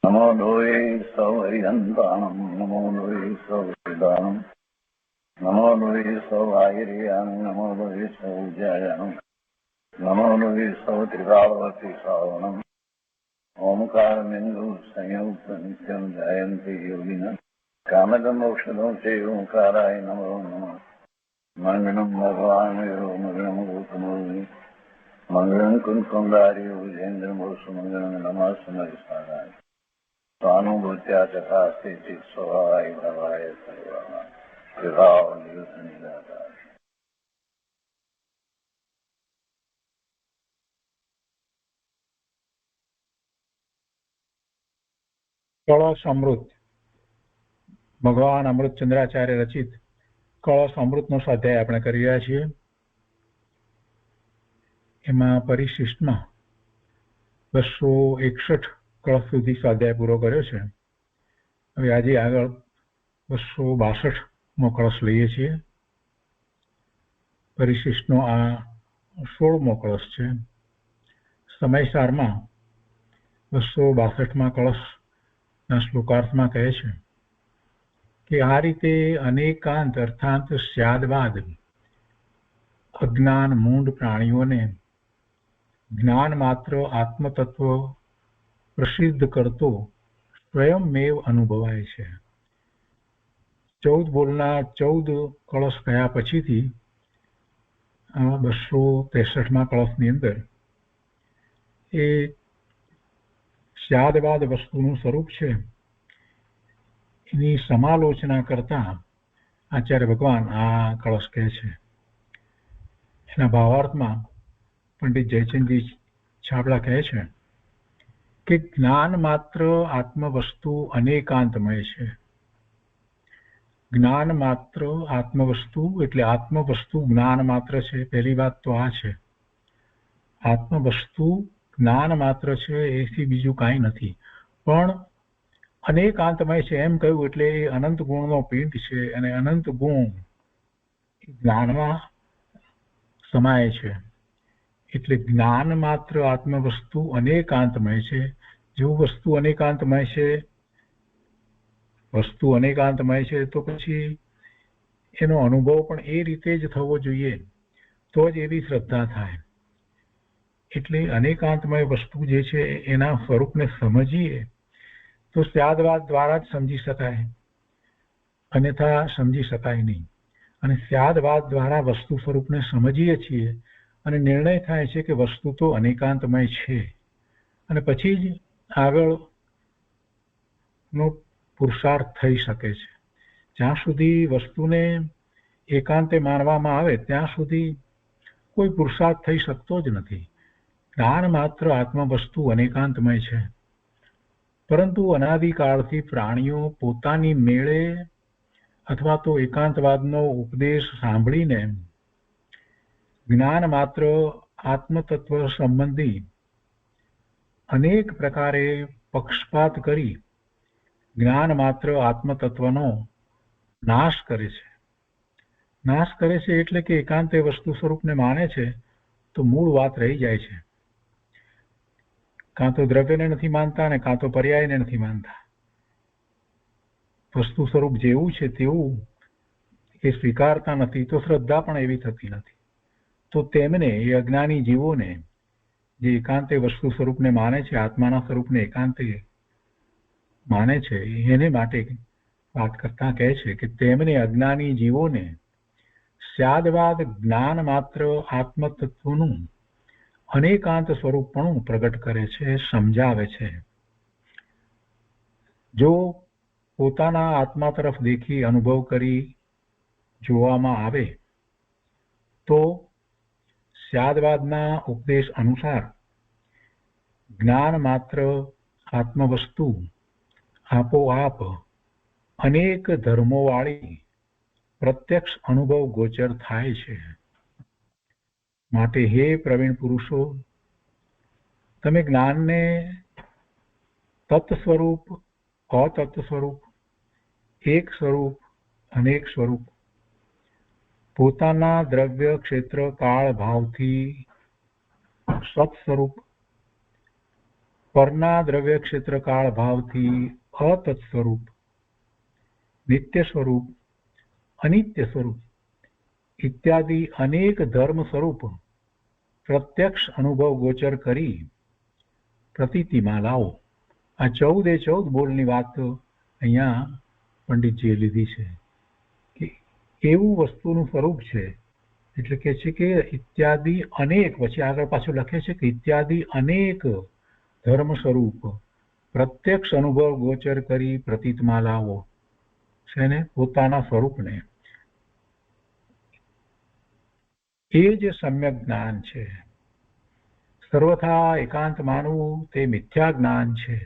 नमो लोये सौहरिहन्तानं नमो लोये सौहृदानं नमो लोये सौभागिर्यानं नमो लोये सौजयानं नमो लोये सौत्रिकावती सावनं ओंकारबिन्दु संयुक्त नित्यं जयन्ति योगिनः कामदमोक्षदं चैव ओंकाराय नमो नमः मङ्गलं भगवान् मङ्गलं गौतमोऽग्नि मङ्गलं कुन्कुमधारी विजेन्द्रमोसुमङ्गलं नमः समरिसाराय स्वानुभूत्या चकास्ते चित् स्वभावाय भवाय सर्वाः विभाव नियुक्त निराकार। કળશ અમૃત ભગવાન અમૃતચંદ્રાચાર્ય રચિત કળશ અમૃતનો સ્વાધ્યાય આપણે કરી રહ્યા છીએ. એમાં પરિશિષ્ટમાં 261 કળશ સુધી સ્વાધ્યાય પૂરો કર્યો છે. હવે આજે આગળ 262મો કળશ લઈએ છીએ. પરિશિષ્ટનો આ 16મો કળશ છે. સમયસારમાં 262મા કળશના શ્લોકાર્થમાં કહે છે કે આ રીતે અનેકાંત અર્થાત સ્યાદવાદ અજ્ઞાન મૂંડ પ્રાણીઓને જ્ઞાન માત્ર આત્મતત્વ પ્રસિદ્ધ કરતો સ્વયંમેવ અનુભવાય છે. 14 બોલના 14 કળશ ગયા પછીથી 263મા કળશની અંદર એ સ્યાદવાદ વસ્તુનું સ્વરૂપ છે એની સમાલોચના કરતા આચાર્ય ભગવાન આ કળશ કહે છે. એના ભાવાર્થમાં પંડિત જયચંદજી છાબડા કહે છે કે જ્ઞાન માત્ર આત્મવસ્તુ અનેકાંતમય છે. જ્ઞાન માત્ર આત્મવસ્તુ એટલે આત્મવસ્તુ જ્ઞાન માત્ર છે. પહેલી વાત તો આ છે, આત્મવસ્તુ જ્ઞાન માત્ર છે, એથી બીજું કાંઈ નથી. પણ અનેકાંતમય છે એમ કહ્યું એટલે એ અનંત ગુણનો પિંડ છે અને અનંત ગુણ જ્ઞાનમાં સમાય છે. એટલે જ્ઞાન માત્ર આત્મવસ્તુ અનેકાંતમય છે. જેવું વસ્તુ અનેકાંતમય છે તો પછી એનો અનુભવ પણ એ રીતે જ થવો જોઈએ, તો જ એવી શ્રદ્ધા થાય. એટલે અનેકાંતમય વસ્તુ જે છે એના સ્વરૂપને સમજીએ તો સ્યાદવાદ દ્વારા જ સમજી શકાય, અન્યથા સમજી શકાય નહીં. અને સ્યાદવાદ દ્વારા વસ્તુ સ્વરૂપને સમજીએ છીએ અને નિર્ણય થાય છે કે વસ્તુ તો અનેકાંતમય છે, અને પછી જ આગળનો પુરુષાર્થ થઈ શકે છે. જ્યાં સુધી વસ્તુને એકાંતે માનવામાં આવે ત્યાં સુધી કોઈ પુરુષાર્થ થઈ શકતો જ નથી. જ્ઞાન માત્ર આત્મવસ્તુ અનેકાંતમય છે, પરંતુ અનાદિકાળથી પ્રાણીઓ પોતાની મેળે અથવા તો એકાંતવાદનો ઉપદેશ સાંભળીને જ્ઞાન માત્ર આત્મતત્વ સંબંધી અનેક પ્રકારે પક્ષપાત કરી જ્ઞાન માત્ર આત્મતત્વનો નાશ કરે છે. નાશ કરે છે એટલે કે એકાંતે વસ્તુ સ્વરૂપને માને છે તો મૂળ વાત રહી જાય છે. કાં તો દ્રવ્યને નથી માનતા અને કાં તો પર્યાયને નથી માનતા. વસ્તુ સ્વરૂપ જેવું છે તેવું એ સ્વીકારતા નથી, તો શ્રદ્ધા પણ એવી થતી નથી. તો તેમને એ અજ્ઞાની જીવોને જે એકાંતે વસ્તુ સ્વરૂપને માને છે, આત્માના સ્વરૂપને એકાંતે માને છે, એને માટે વાત કરતા કહે છે કે તેમને અજ્ઞાની જીવોને સ્યાદવાદ જ્ઞાન માત્ર આત્મતત્વનું અનેકાંત સ્વરૂપપણું પ્રગટ કરે છે, સમજાવે છે. જો પોતાના આત્મા તરફ દેખી અનુભવ કરી જોવામાં આવે તો સ્યાદવાદના ઉપદેશ અનુસાર જ્ઞાન માત્ર આત્મવસ્તુ આપોઆપ અનેક ધર્મોવાળી પ્રત્યક્ષ અનુભવ ગોચર થાય છે. માટે હે પ્રવીણ પુરુષો, તમે જ્ઞાનને તત્ સ્વરૂપ, અતત્ સ્વરૂપ, એક સ્વરૂપ, અનેક સ્વરૂપ, પોતાના દ્રવ્ય ક્ષેત્ર કાળ ભાવથી સત સ્વરૂપ પરના દ્રવ્ય ક્ષેત્ર કાળ ભાવથી અતત સ્વરૂપ, નિત્ય સ્વરૂપ, અનિત્ય સ્વરૂપ ઇત્યાદિ અનેક ધર્મ સ્વરૂપ પ્રત્યક્ષ અનુભવ ગોચર કરી પ્રતીતિમાં લાવો. આ 14 બોલની વાત અહીંયા પંડિતજીએ લીધી છે કે એવું વસ્તુનું સ્વરૂપ છે. એટલે કે છે કે ઇત્યાદિ અનેક, પછી આગળ પાછું લખે છે કે ઇત્યાદિ અનેક ધર્મ સ્વરૂપ પ્રત્યક્ષ અનુભવ ગોચર કરી પ્રતીતમાં લાવો છે ને પોતાના સ્વરૂપને. એ જે સમ્યક જ્ઞાન છે, સર્વથા એકાંત માનવું તે મિથ્યા જ્ઞાન છે.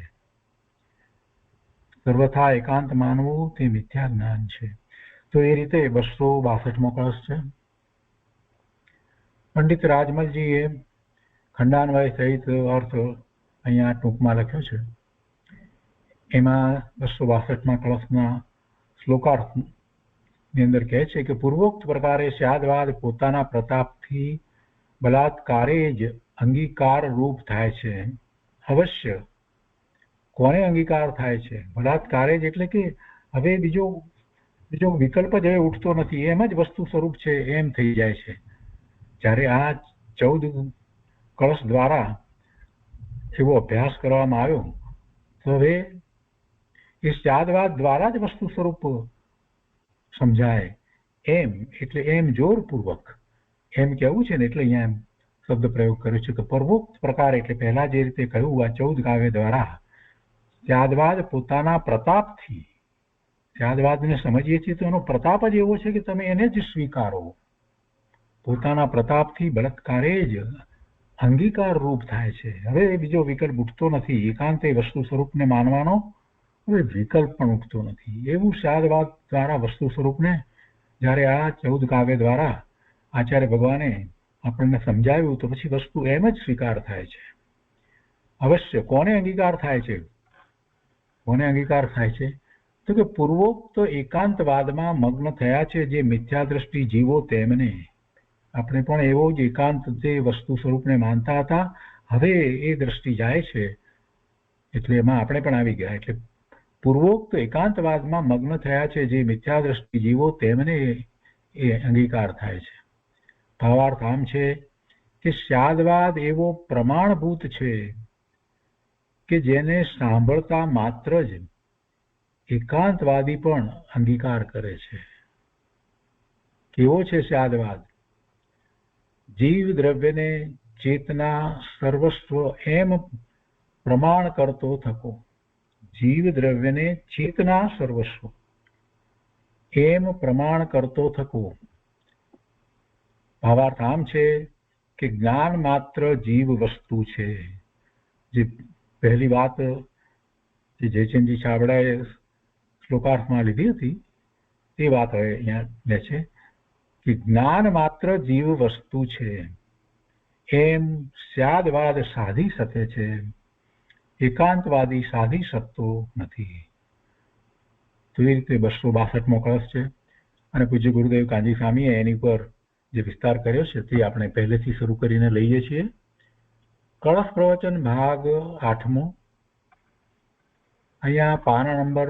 સર્વથા એકાંત માનવું તે મિથ્યા જ્ઞાન છે. તો એ રીતે 262મો કળશ છે. પંડિત રાજમલજીએ ખંડાન્વય સહિત અર્થ અહીંયા ટૂંકમાં લખ્યો છે. એમાં 262મા કળશના શ્લોકાર્થની અંદર કહે છે કે પૂર્વોક્ત પ્રકારે સ્યાદવાદ પોતાના પ્રતાપથી બલાત્કારે જ અંગીકાર રૂપ થાય છે. અવશ્ય કોને અંગીકાર થાય છે? બલાત્કારે જ, એટલે કે હવે બીજો વિકલ્પ જ હવે ઉઠતો નથી, એમ જ વસ્તુ સ્વરૂપ છે એમ થઈ જાય છે. જ્યારે આ 14 કળશ દ્વારા એવો અભ્યાસ કરવામાં આવ્યો તો હવે એ સ્યાદવાદ દ્વારા જ વસ્તુ સ્વરૂપ સમજાય એમ, એટલે એમ જોરપૂર્વક એમ કહેવું છે ને, એટલે અહીંયા એમ શબ્દ પ્રયોગ કર્યો છે કે પૂર્વોક્ત પ્રકાર, એટલે પહેલા જે રીતે કહ્યું આ 14 કાવ્ય દ્વારા સ્યાદવાદ પોતાના પ્રતાપથી, સ્યાદવાદને સમજીએ છીએ તો એનો પ્રતાપ જ એવો છે કે તમે એને જ સ્વીકારો. પોતાના પ્રતાપથી બળાત્કારે જ અંગીકાર રૂપ થાય છે. હવે બીજો વિકલ્પ ઉઠતો નથી. એકાંતે વસ્તુ સ્વરૂપને માનવાનો હવે વિકલ્પ પણ ઉઠતો નથી. એવું સ્યાદવાદ દ્વારા વસ્તુ સ્વરૂપને જ્યારે આ 14 કાવ્ય દ્વારા આચાર્ય ભગવાને આપણને સમજાવ્યું તો પછી વસ્તુ એમ જ સ્વીકાર થાય છે. અવશ્ય કોને અંગીકાર થાય છે? કોને અંગીકાર થાય છે? તો કે પૂર્વોક્ત એકાંતવાદમાં મગ્ન થયા છે જે મિથ્યા દ્રષ્ટિ જીવો તેમને. આપણે પણ એવો જ એકાંત જે વસ્તુ સ્વરૂપને માનતા હતા, હવે એ દ્રષ્ટિ જાય છે, એટલે એમાં આપણે પણ આવી ગયા. એટલે પૂર્વોક્ત એકાંતવાદમાં મગ્ન થયા છે જે મિથ્યા દ્રષ્ટિ જીવો તેમને એ અંગીકાર થાય છે. ભાવાર્થ આમ છે કે સ્યાદવાદ એવો પ્રમાણભૂત છે કે જેને સાંભળતા માત્ર જ એકાંતવાદી પણ અંગીકાર કરે છે. કેવો છે સ્યાદવાદ? જીવ દ્રવ્યને ચેતના સર્વસ્વ એમ પ્રમાણ કરતો થકો. જીવ દ્રવ્યને ચેતના સર્વસ્વ એમ પ્રમાણ કરતો થકો. ભાવાર્થ આમ છે કે જ્ઞાન માત્ર જીવ વસ્તુ છે. જે પહેલી વાત જે જયચંદજી છાબડાએ શ્લોકાર્થમાં લીધી હતી તે વાત હવે અહીંયા લે છે કે જ્ઞાન માત્ર જીવ વસ્તુ છે એમ સ્યાદવાદ સાધી શકે છે, એકાંતવાદી સાધી શકતો નથી. તો એ રીતે 262મો કળશ છે. અને પૂજ્ય ગુરુદેવ કાંજી સ્વામીએ એની ઉપર જે વિસ્તાર કર્યો છે તે આપણે પહેલેથી શરૂ કરીને લઈએ છીએ. કળશ પ્રવચન ભાગ 8મો, અહીંયા પાના નંબર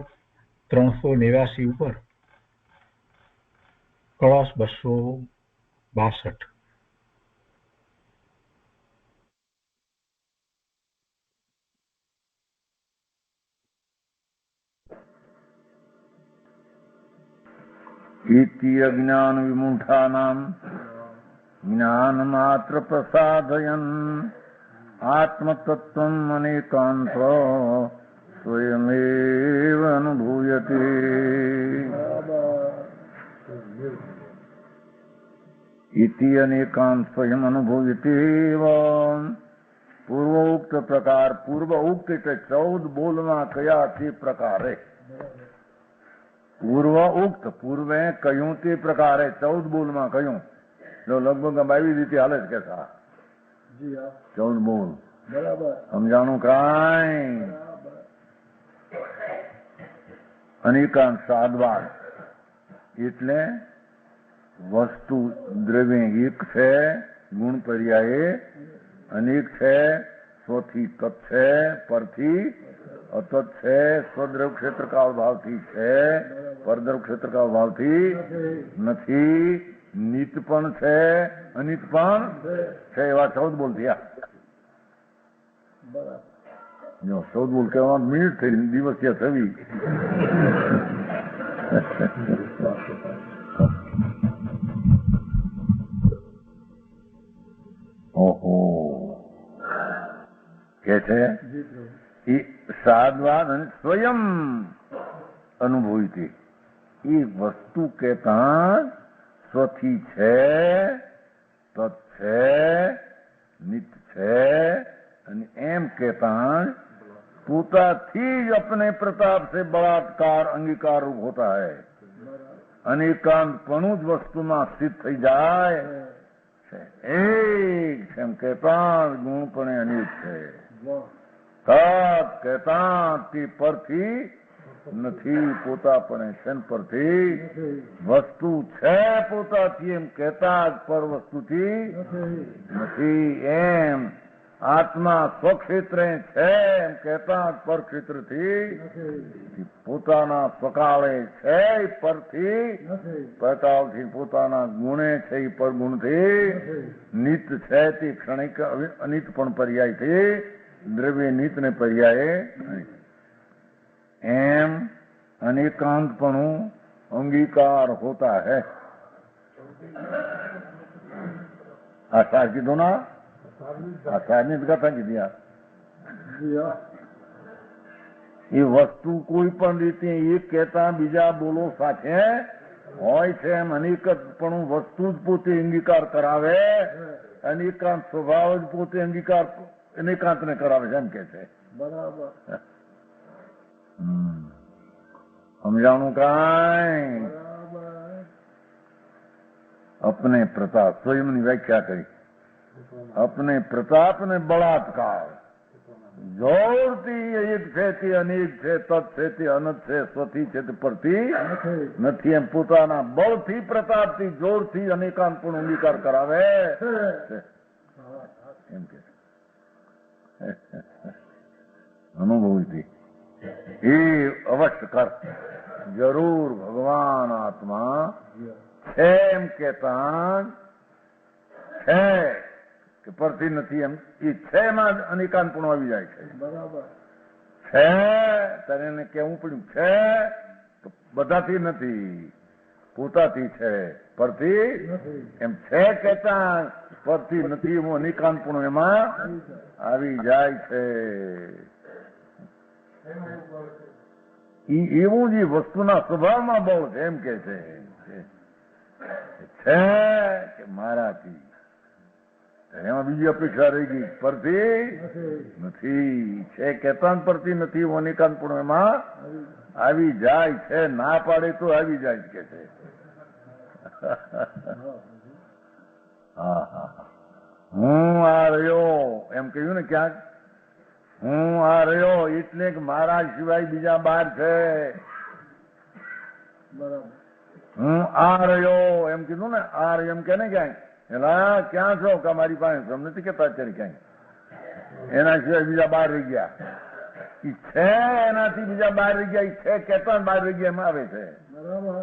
389 ઉપર કળશ 262. इति अज्ञान विमूढ़ानां ज्ञान मात्र प्रसादयन् आत्मतत्त्वम् अनेकांत स्वयमेव अनुभूयते. इति अनेकांत स्वयं अनुभूयते. पूर्वोक्त प्रकार, पूर्व उक्त એટલે 14 બોલમાં કયા તે પ્રકારે, પૂર્વ ઉક્ત પૂર્વે કહ્યું તે પ્રકારે 14 બોલમાં કહ્યું. જો લગભગ 22 રીતે હાલે છે કે 14 બોલ બરાબર સમજાણું કાંઈ. અનેકાંત સાદવાદ એટલે વસ્તુ દ્રવ્ય એક છે, ગુણ પર્યાયે અનેક છે, સ્વથી તત્ છે, પરથી અતત છે, સ્વદ્રવ ક્ષેત્રકાળ ભાવથી છે, પરદ્રવ ક્ષેત્રકાળ ભાવથી નથી, નિત પણ છે, અનિત પણ છે. એવા 14 બોલ થયા. જો 14 બોલ કહેવા મિનિટ થઈ, દિવસ થયા 26. ઓહો કે છે એ સાદવાદ અને સ્વયં અનુભૂતિ. એ વસ્તુ કહેતા સ્વથી છે, તત્ છે, નિત છે, અને એમ કહેતા પોતાથી જ अपने प्रताप से बलात्कार अंगीकार रूप होता है. અનેકાંતપણું જ વસ્તુમાં સ્થિત થઈ જાય છે. એક છે એમ કહેતા ગુણપણે અનેક છે. તત કહેતા તે પરથી નથી, પોતાપણે છે પરથી વસ્તુ છે. પોતાથી એમ કહેતા જ પર વસ્તુથી નથી. એમ આત્મા સ્વક્ષેત્રે છે એમ કહેતા પર ક્ષેત્રથી પોતાના સ્વકાળે છે પરથી, પ્રકાળથી પોતાના ગુણે છે એ પર ગુણથી, નિત છે તે ક્ષણિક અનિત પણ પર્યાયથી, દ્રવ્ય નિત ને પર્યાય એમ અનેકાંતપણું અંગીકાર હોતા है. આ સાર કીધું ના, આ સારની કથા કીધી. એ વસ્તુ કોઈ પણ રીતે એક કહેતા બીજા બોલો સાથે હોય છે એમ અનેકપણું વસ્તુ જ પોતે અંગીકાર કરાવે, અનેકાંત સ્વભાવ જ પોતે અંગીકાર અનેકાંત ને કરાવે છે એમ કે છે. બરાબર સમજાણું કાંઈ? अपने प्रताप स्वयंની વ્યાખ્યા કરી. अपने प्रताप ने बलात्कार જોરથી એક છે તે અનેક છે, તત્ છે તે અનંત છે, સ્વથી છે તે પરથી નથી. એમ પોતાના બળથી, પ્રતાપથી, જોરથી અનેકાંત પણ અંગીકાર કરાવે એમ કે અનુભવથી એ અવશ્ય કર. જરૂર ભગવાન આત્મા છે એમ કેતા છે કે પરથી નથી એમ એ છે માં અનેકાંત પણ આવી જાય છે. બરાબર છે ત્યારે એને કેવું પડ્યું છે તો બધાથી નથી, પોતાથી છે, પરથી એમ છે કેતા પરથી નથી એમ અનેકાંત પણ એમાં આવી જાય છે. એવું જ વસ્તુના સ્વભાવમાં બહુ છે એમ કે છે કે મારાથી. એમાં બીજી અપેક્ષા રહી ગઈ, પરથી નથી છે કેતા પરથી નથી અનેકાંત પણ એમાં આવી જાય છે. ના પાડે તો આવી જાય કે છે. હું આ રહ્યો એમ કહ્યું ને ક્યાંક, હું આ રહ્યો એટલે કે મારા સિવાય બીજા બહાર છે. બરાબર હું આ રહ્યો એમ કીધું ને, આ એમ કે ને ક્યાંય એલા ક્યાં છો કે મારી પાસે સમ નથી કેતા અત્યારે ક્યાંય, એના સિવાય બીજા બહાર રહી ગયા. ઈ છે એનાથી બીજા બહાર રહી ગયા, ઈ છે કેતા બહાર રહી ગયા એમ આવે છે. બરાબર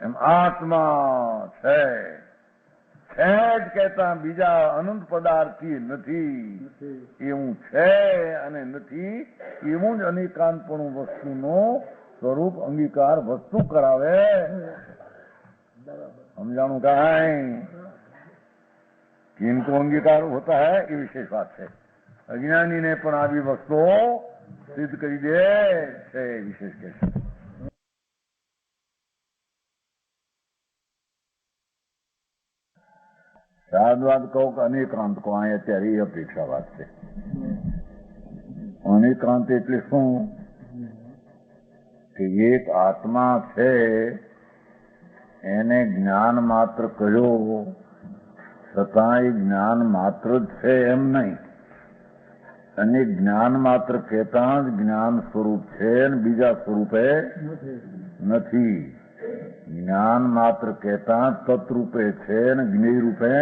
એમ આત્મા છે જ કહેતા બીજા અનંત પદાર્થથી નથી એવું છે, અને નથી એવું જ અનેકાંતપણું વસ્તુનો સ્વરૂપ અંગીકાર વસ્તુ કરાવે. સમજાણું કાંઈ? किनको अंगीकार होता है ये विशेष बात है. अज्ञानी ने પણ આવી વસ્તુઓ સિદ્ધ કરી દે છે વિશેષ કે છે. સાદવાદ કહો કે અનેકાંત કહો, અહીં અત્યારે એ અપેક્ષા વાત છે. અનેકાંત એટલે શું કે એક આત્મા છે એને જ્ઞાન માત્ર કહ્યો છતાં એ જ્ઞાન માત્ર જ છે એમ નહીં, અને જ્ઞાન માત્ર કહેતા જ જ્ઞાન સ્વરૂપ છે ને બીજા સ્વરૂપે નથી. જ્ઞાન માત્ર કહેતા તત્રૂપે છે ને જ્ઞેય રૂપે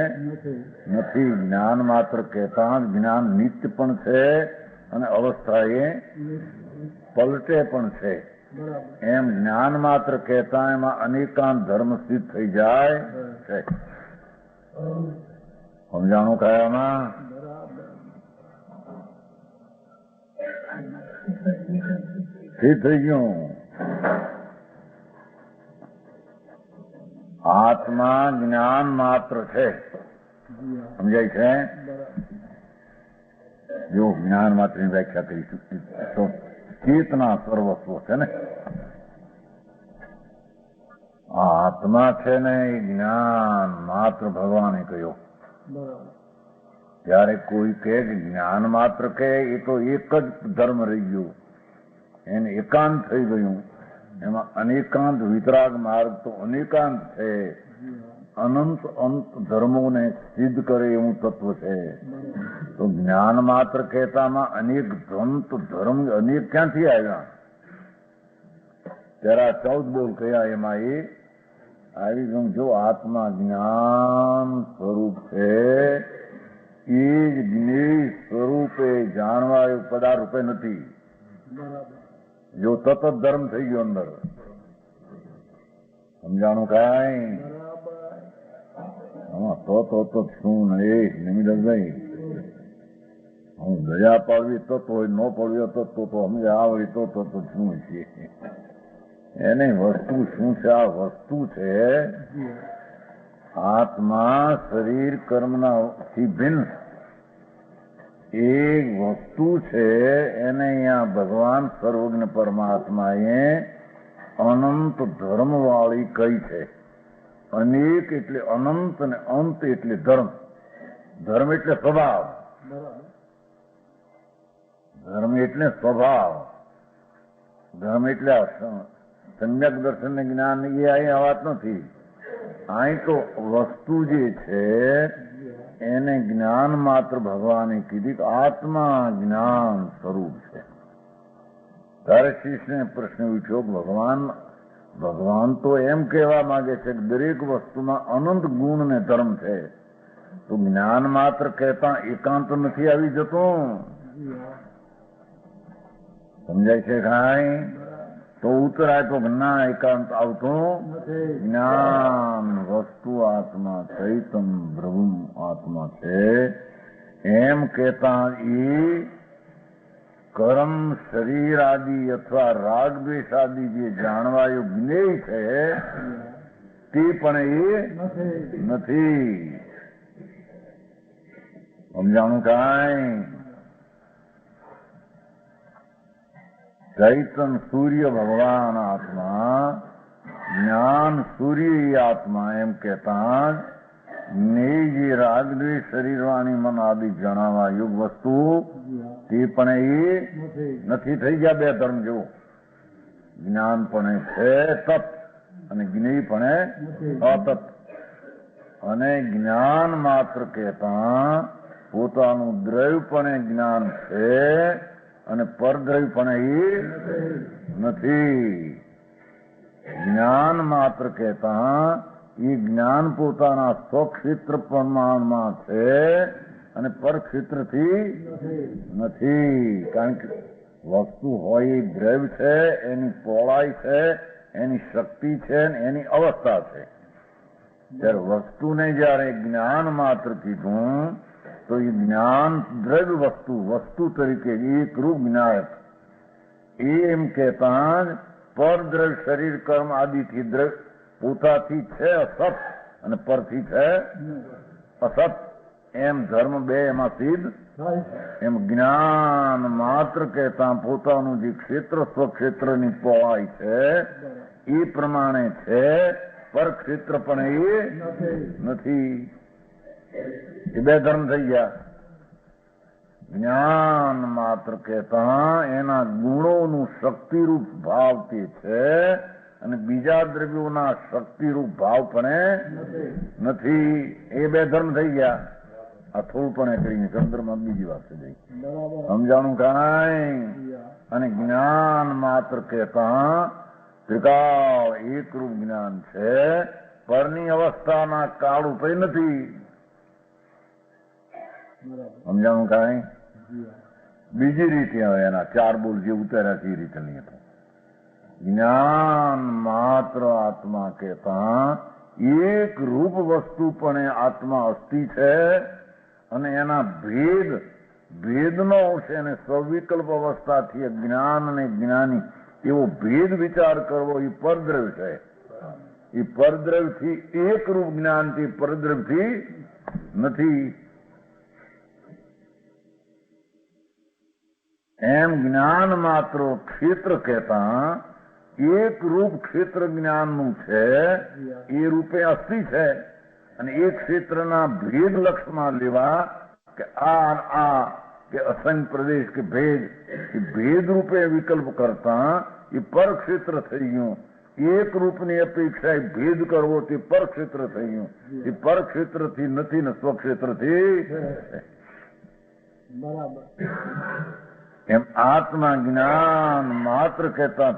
નથી. જ્ઞાન માત્ર કહેતા જ્ઞાન નિત્ય પણ છે અને અવસ્થાએ પલટે પણ છે. એમ જ્ઞાન માત્ર કહેતા એમાં અનેકાંત ધર્મ સિદ્ધ થઈ જાય છે. સમજાણું કયામાં? સિદ્ધ થઈ ગયું. આત્મા જ્ઞાન માત્ર છે. સમજાય છે? જો જ્ઞાન માત્ર ની વ્યાખ્યા કરીશું તો ચેતના સર્વસ્વ છે ને. આત્મા છે ને એ જ્ઞાન માત્ર ભગવાને કહ્યો. ત્યારે કોઈ કહે કે જ્ઞાન માત્ર કહે એ તો એક જ ધર્મ રહી ગયું, એને એકાંત થઈ ગયું. એમાં અનેકાંત વિતરાગ માર્ગ તો અનેકાંત છે. અનંત અંત ધર્મોને સિદ્ધ કરે એવું તત્વ છે. તો જ્ઞાન માત્ર કહેતામાં અનેક અંત ધર્મ અનેક ક્યાંથી આવ્યા? ત્યારે 14 બોલ કયા એમાં એ આવી ગયું. જો આત્મા જ્ઞાન સ્વરૂપ છે એ જ જ્ઞેય સ્વરૂપે જાણવા એવું પદાર્થ રૂપે નથી. જો તત ધર્મ થઈ ગયો અંદર. સમજાણું કાંઈ? તો શું નિમિત્તભાઈ હું દયા પાડવી તો હોય, ન પડવી તો સમજ આવડી તો શું છે એની વસ્તુ શું છે? આ વસ્તુ છે આત્મા શરીર કર્મના થી ભિન્ન એક વસ્તુ છે. એને અહીંયા ભગવાન સર્વજ્ઞ પરમાત્માએ અનંત ધર્મ વાળી કઈ છે. અનેક એટલે અનંત અને અંત એટલે ધર્મ. ધર્મ એટલે સ્વભાવ. ધર્મ એટલે સ્વભાવ. ધર્મ એટલે સમ્યક દર્શન જ્ઞાન એ અહીં વાત નથી. અહીં તો વસ્તુ જે છે એને જ્ઞાન માત્ર ભગવાને કીધી કે આત્મા જ્ઞાન સ્વરૂપ છે. ત્યારે શિષ્યને પ્રશ્ન પૂછ્યો, ભગવાન તો એમ કહેવા માંગે છે કે દરેક વસ્તુમાં અનંત ગુણ ને ધર્મ છે, તો જ્ઞાન માત્ર કહેતા એકાંત નથી આવી જતું? સમજાય છે કાંઈ? તો ઉત્તરાય તો ના એકાંત આવતું જ્ઞાન વસ્તુ આત્મા ચૈતન બ્રહ્મ આત્મા છે એમ કહેતા એ કર્મ શરીર આદિ અથવા રાગ દ્વેષ આદિ જે જાણવાયું જ્ઞેય છે તે પણ એ નથી. સમજાણું કાંઈ? ચૈતન સૂર્ય ભગવાન આત્મા, જ્ઞાન સૂર્ય આત્મા એમ કહેતા જ્ઞેય જે રાગ દ્વેષ શરીર વાણી મન આદિ જણાવવા યુગ વસ્તુ તે પણ એ નથી. થઈ ગયા બે ધર્મ. જેવું જ્ઞાન પણ છે તત્ અને જ્ઞેય પણ અતત્. અને જ્ઞાન માત્ર કહેતા પોતાનું દ્રવ્ય પણ જ્ઞાન છે અને પરદ્રવ્ય પણ એ નથી. જ્ઞાન માત્ર કહેતા એ જ્ઞાન પોતાના સ્વક્ષેત્ર પ્રમાણમાં છે અને પરક્ષેત્રથી નથી. કારણ કે વસ્તુ હોય એ દ્રવ્ય છે, એની પહોળાઈ છે, એની શક્તિ છે, એની અવસ્થા છે. ત્યારે વસ્તુને જયારે જ્ઞાન માત્ર કીધું તો એ જ્ઞાન દ્રવ્ય વસ્તુ તરીકે એકરૂપ જ્ઞાન એમ કહેતા પરદ્રવ્ય શરીર કર્મ આદિથી દ્રવ્ય પોતાથી છે અસત અને પરથી છે અસત. એમ ધર્મ બે એમાં સિદ્ધ. એમ જ્ઞાન માત્ર કહેતા પોતાનું જે ક્ષેત્ર સ્વક્ષેત્રની પહોળાઈ છે એ પ્રમાણે છે, પર ક્ષેત્ર પણ એ નથી. એ બે ધર્મ થઈ ગયા. જ્ઞાન માત્ર કહેતા એના ગુણોનું શક્તિરૂપ ભાવ તે છે અને બીજા દ્રવ્યોના શક્તિરૂપ ભાવ પણ નથી. એ બે ધર્મ થઈ ગયા. આ થોડું પણ કરીને ચંદ્રમાં બીજી વાત થઈ. સમજાણું કાંઈ? અને જ્ઞાન માત્ર કહેતા ત્રિકાળ એકરૂપ જ્ઞાન છે, પરની અવસ્થાના કાળ રૂપે નથી. સમજાણું કાંઈ? બીજી રીતે હવે એના 4 બોલ જે ઉતાર્યા છે એ રીતે નહીં હતું. જ્ઞાન માત્ર આત્મા કહેતા એક રૂપ વસ્તુ પણ આત્મા અસ્થિ છે અને એના ભેદનો છે અને સવિકલ્પ અવસ્થાથી જ્ઞાન અને જ્ઞાની એવો ભેદ વિચાર કરવો એ પરદ્રવ્ય છે. એ પરદ્રવ્યથી એક રૂપ જ્ઞાનથી પરદ્રવ્યથી નથી. એમ જ્ઞાન માત્ર ક્ષેત્ર કહેતા એક રૂપ ક્ષેત્ર જ્ઞાનનું છે, એ રૂપે અસ્થિ છે અને એ ક્ષેત્રના ભેદ લક્ષમાં લેવા કે આ કે અસંગ પ્રદેશ કે ભેદ, એ ભેદ રૂપે વિકલ્પ કરતા એ પરક્ષેત્ર થઈ ગયું. એક રૂપની અપેક્ષા એ ભેદ કરવો તે પરક્ષેત્ર થઈ ગયું. એ પરક્ષેત્રથી નથી ને સ્વક્ષેત્રથી. બરાબર. એમ આત્મા જ્ઞાન માત્ર કહેતા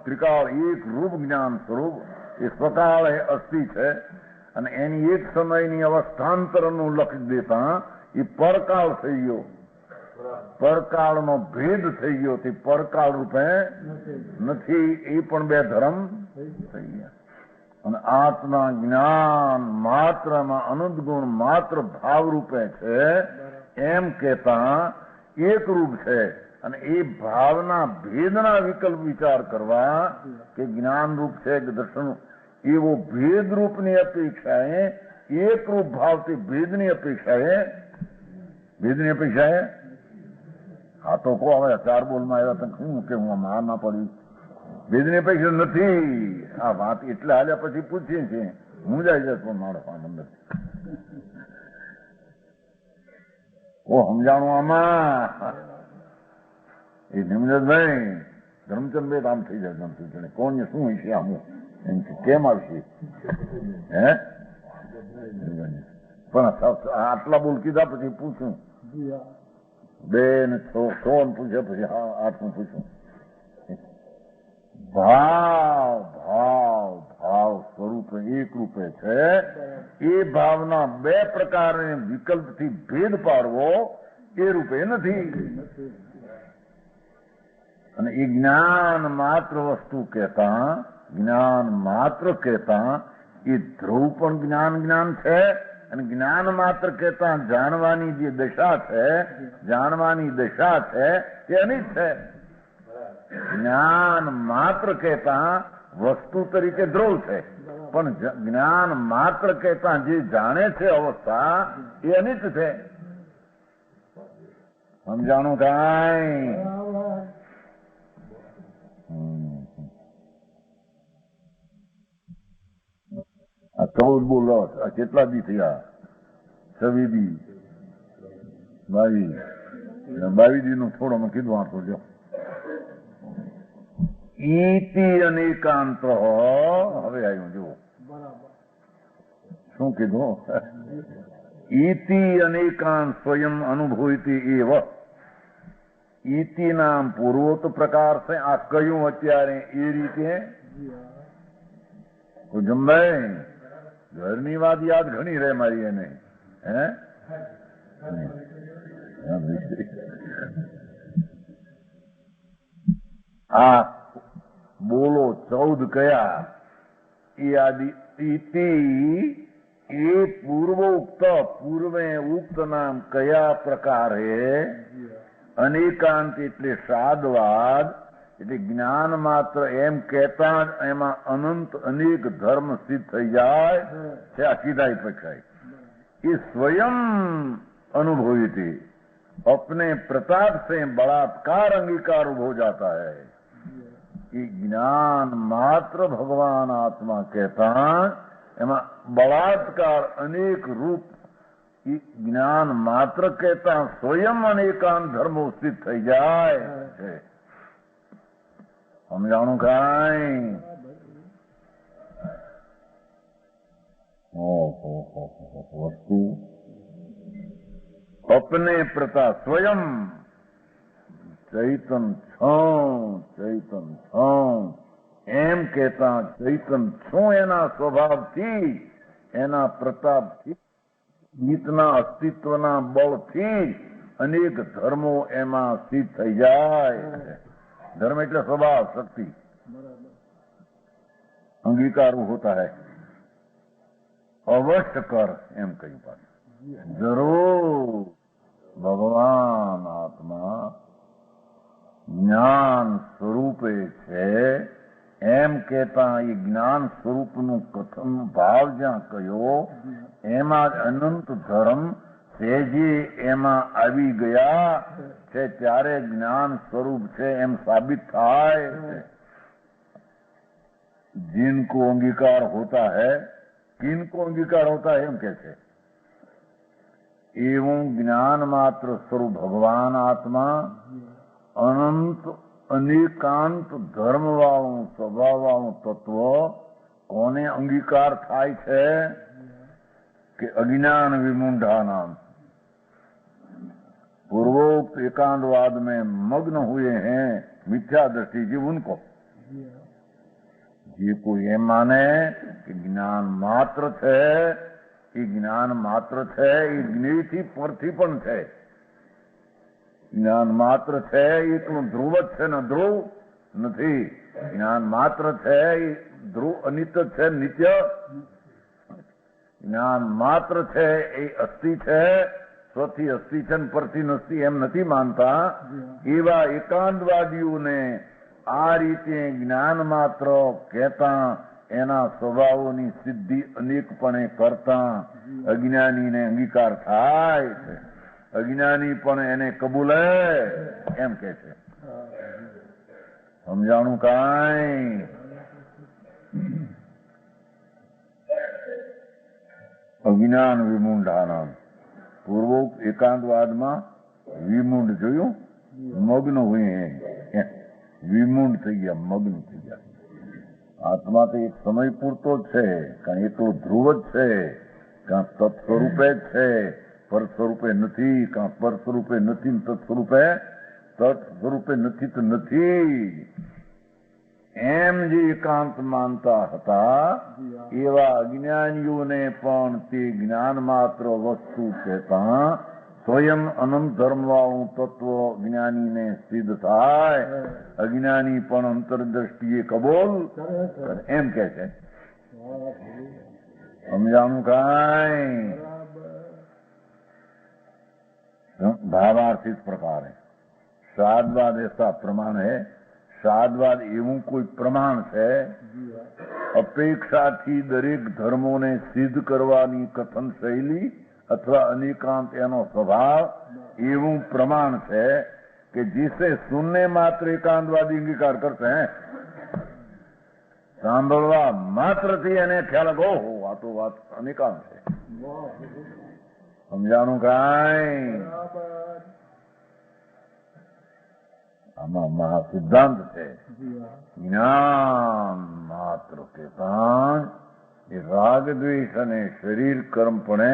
ત્રિકાળ એક રૂપ જ્ઞાન સ્વરૂપ એ સ્વકાળ અસ્થિ છે અને એની એક સમયની અવસ્થાંતરનું લક્ષ દેતા એ પરકાળ થઈ ગયો. પરકાળનો ભેદ થઈ ગયો તે પરકાળ રૂપે નથી. એ પણ બે ધર્મ થઈ ગયા. અને આત્મા જ્ઞાન માત્રમાં અનંત ગુણ માત્ર ભાવ રૂપે છે એમ કહેતા એક રૂપ છે અને એ ભાવના ભેદના વિકલ્પ વિચાર કરવા કે જ્ઞાન રૂપ છે કે દર્શન, એવો ભેદ રૂપની અપેક્ષાએ એક રૂપ ભાવથી ભેદની અપેક્ષાએ આ તો કહો હવે 4 બોલમાં આવ્યા તો શું કે હું માર ના પડી. ભેદની અપેક્ષા નથી. આ વાત એટલે હાલ્યા પછી પૂછીએ છીએ હું જાય છે પણ મારો અંદર ઓ સમજાણું આમાં. એ નિમજતભાઈ ધર્મચંદ આમ થઈ જાય ધર્મચંદ કોણ શું હશે આમ એમ કેમ આવશે હે પણ આટલા બોલ કીધા પછી પૂછું 2 ને 6 પૂછ્યા પછી 8 પૂછું. ભાવ સ્વરૂપ એક રૂપે છે. એ ભાવના 2 પ્રકારને વિકલ્પથી ભેદ પાડવો એ રૂપે નથી. અને એ જ્ઞાન માત્ર વસ્તુ કહેતા એ ધ્રુવ પણ જ્ઞાન છે અને જ્ઞાન માત્ર કહેતા જાણવાની જે દશા છે તે અનિત છે. જ્ઞાન માત્ર કહેતા વસ્તુ તરીકે ધ્રુવ છે પણ જ્ઞાન માત્ર કહેતા જે જાણે છે અવસ્થા એ અનિત છે. સમજાણું કાંઈ? આ 14 બોલો આ કેટલા દી થયા? 26 દી 22 દી નું થોડો મેં કીધું આટલું જો. ઈતિ અનેકાંત હવે આવ્યું જુઓ શું કીધું. ઈતિ અનેકાંત સ્વયં અનુભૂતિ એવ. ઈતિ નામ પૂર્વોત પ્રકાર છે. આ કયું અત્યારે એ રીતે જમભાઈ ઘરની વાત યાદ ઘણી રહે મારી એને હે આ બોલો 14 કયા એ આદિ ઇતિ એ પૂર્વે ઉક્ત નામ કયા પ્રકારે અનેકાંત એટલે સાદવાદ એટલે જ્ઞાન માત્ર એમ કહેતા જ એમાં અનંત અનેક ધર્મ સિદ્ધ થઈ જાય છે. આ સીધા પક્ષાય એ સ્વયં अनुभवी थी, अपने प्रताप से बलात्कार अंगीकार हो जाता है। ये ज्ञान मात्र भगवान आत्मा कहता एमा बलात्कार अनेक रूप ज्ञान मात्र कहता स्वयं अनेकान धर्मो स्थित थई जाए है। समझाणु काई वस्तु अपने प्रता स्वयं चैतन छो એમ કહેતા ચૈતન શું એના સ્વભાવથી, એના પ્રતાપથી, ગીતના અસ્તિત્વના બળથી અનેક ધર્મો એમાં સિદ્ધ થઈ જાય. धर्म એટલે स्वभाव शक्ति अंगीकार होता है. अवश्य कर एम कही बात जरूर भगवान आत्मा જ્ઞાન સ્વરૂપે છે એમ કહેતા એ જ્ઞાન સ્વરૂપનું કથન ભાવ જ્યાં કયો એમાં અનંત ધર્મ સેજી એમાં આવી ગયા છે ત્યારે જ્ઞાન સ્વરૂપ છે એમ સાબિત થાય. जिनको अंगीकार होता है, किनको अंगीकार होता है एम कहते एवं ज्ञान मात्र स्वरूप भगवान आत्मा अनंत अनेकांत धर्म वाळું स्वभाव वाळું तत्व कोने अंगीकार थाय छे कि अज्ञान विमुंढानाम पूर्वोक्त एकांतवाद में मग्न हुए हैं मिथ्या दृष्टि जी उनको જે કોઈ એમ માને કે જ્ઞાન માત્ર છે, એ જ્ઞાન માત્ર છે, એ જ્ઞેયથી પરથી પણ છે. જ્ઞાન માત્ર છે એટલું ધ્રુવ જ છે ને ધ્રુવ નથી. જ્ઞાન માત્ર છે એ ધ્રુવ અનિત્ય છે, નિત્ય. જ્ઞાન માત્ર છે એ અસ્થિ છે, સ્વથી અસ્થિ છે ને પરથી નસ્તી એમ નથી માનતા. એવા એકાંતવાદીઓને આ રીતે જ્ઞાન માત્ર કહેતા એના સ્વભાવોની સિદ્ધિ અનેકપણે કરતા અજ્ઞાનીને અંગીકાર થાય છે. અજ્ઞાની પણ એને કબૂલે એમ કે છે. સમજાણું કાંઈ? અજ્ઞાન વિમુંઢાનામ પૂર્વોક્ત એકાંતવાદમાં વિમુંઢ જોયું, મગ્ન હોય વિમુંડ થઈ ગયા, મગ્ન થઈ ગયા. આત્મા તો એક સમય પૂરતો જ છે, કારણ એ તો ધ્રુવ જ છે, કાં તત્સ્વરૂપે જ છે, પર સ્વરૂપે નથી, કાં પર સ્વરૂપે નથી, તત્સ્વરૂપે નથી તો નથી. એમ જે એકાંત માનતા હતા એવા અજ્ઞાનીઓને પણ તે જ્ઞાન માત્ર વસ્તુ કહેતા સ્વયં અનંત ધર્મવાળું તત્વ જ્ઞાનીને સિદ્ધ થાય. અજ્ઞાની પણ અંતરદ્રષ્ટિએ કબૂલ એમ કે છે. સમજાણું કાંઈ? भावार्थ इस प्रकार है. साधवाद ऐसा प्रमाण है. साधवाद એવું કોઈ પ્રમાણ છે અપેક્ષાથી દરેક ધર્મોને સિદ્ધ કરવાની કથન શૈલી अथवा अनेकांत एनो स्वभाव एवं प्रमाण है कि जिसे सुनने मात्र एकांतवादी अंगीकार करते हैं. सांभळवा मात्र थी एने ख्याल गो हो आ तो बात अनेकांत है. समझाणुं कांई? आमां महासिद्धांत है. ज्ञान मात्र के पान એ રાગ દ્વેષ અને શરીર કર્મ પણ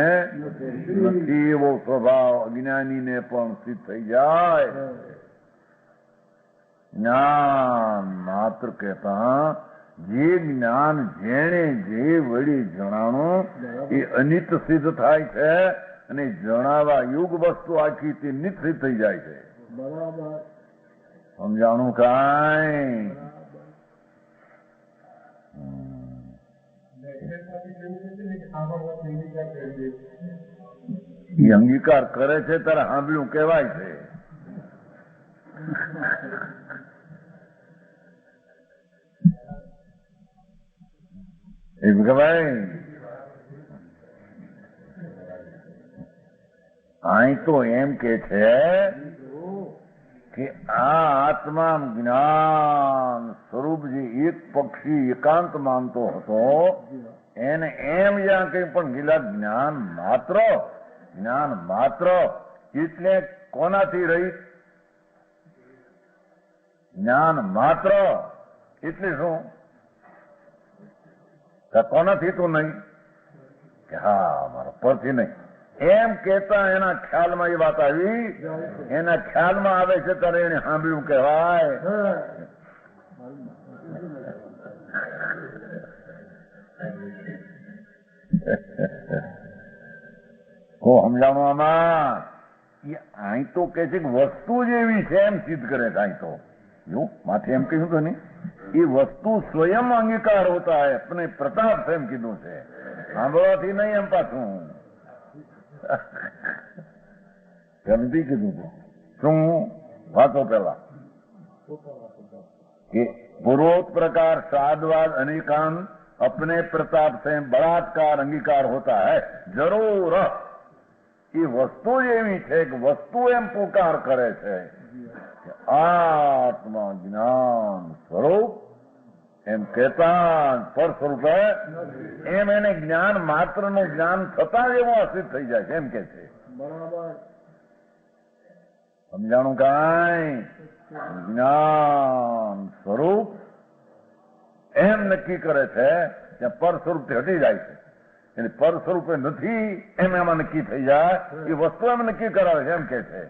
નથી એવો સ્વભાવ અજ્ઞાનીને પણ સિદ્ધ થઈ જાય. જ્ઞાન માત્ર કહેતા જે જ્ઞાન જેણે જે વળી જણાણું એ અનિત સિદ્ધ થાય છે અને જણાવા યુગ વસ્તુ આખી તે નિત સિદ્ધ થઈ જાય છે. સમજાણું કાંઈ? એ અંગીકાર કરે છે ત્યારે સાંભળ્યું કહેવાય છે. એમ કહેવાય. અહીં તો એમ કે છે કે આ આત્મા જ્ઞાન સ્વરૂપ જે એક પક્ષી એકાંત માનતો હતો એને એમ જ્યાં કઈ પણ ગીલા જ્ઞાન માત્ર એટલે કોનાથી રહી? જ્ઞાન માત્ર એટલે શું? કોનાથી તો નહીં કે હા મારા પરથી નહીં એમ કેતા એના ખ્યાલમાં એ વાત આવી. એના ખ્યાલમાં આવે છે ત્યારે એને સાંભળ્યું કહેવાય. બહુ સમજાણું આમાં. એ અહીં તો કે છે કે વસ્તુ જેવી છે એમ સિદ્ધ કરે છે. અહીં તો જો માથે એમ કહ્યું તો નહીં, એ વસ્તુ સ્વયં અંગીકાર હોતા હૈ, अपने પ્રતાપ છે એમ કીધું છે. સાંભળવાથી નહીં એમ પાછું ગમતી કીધું છે. શું વાતો પેલા कि पूर्वोक्त प्रकार साधवाद अनेकांत अपने प्रताप से बलात्कार अंगीकार होता है जरूर. ये वस्तु एवी है कि वस्तु एम पुकार करे છે आत्मा ज्ञान स्वरूप એમ કહેતા પર સ્વરૂપે એમ એને જ્ઞાન માત્ર નું જ્ઞાન થતા જ એવું અસિદ્ધ થઈ જાય છે એમ કે છે. બરાબર સમજાણું કાંઈ? જ્ઞાન સ્વરૂપ એમ નક્કી કરે છે ત્યાં પર સ્વરૂપથી હટી જાય છે. એટલે પર સ્વરૂપે નથી એમ એમાં નક્કી થઈ જાય. એ વસ્તુ એમ નક્કી કરાવે છે એમ કે છે.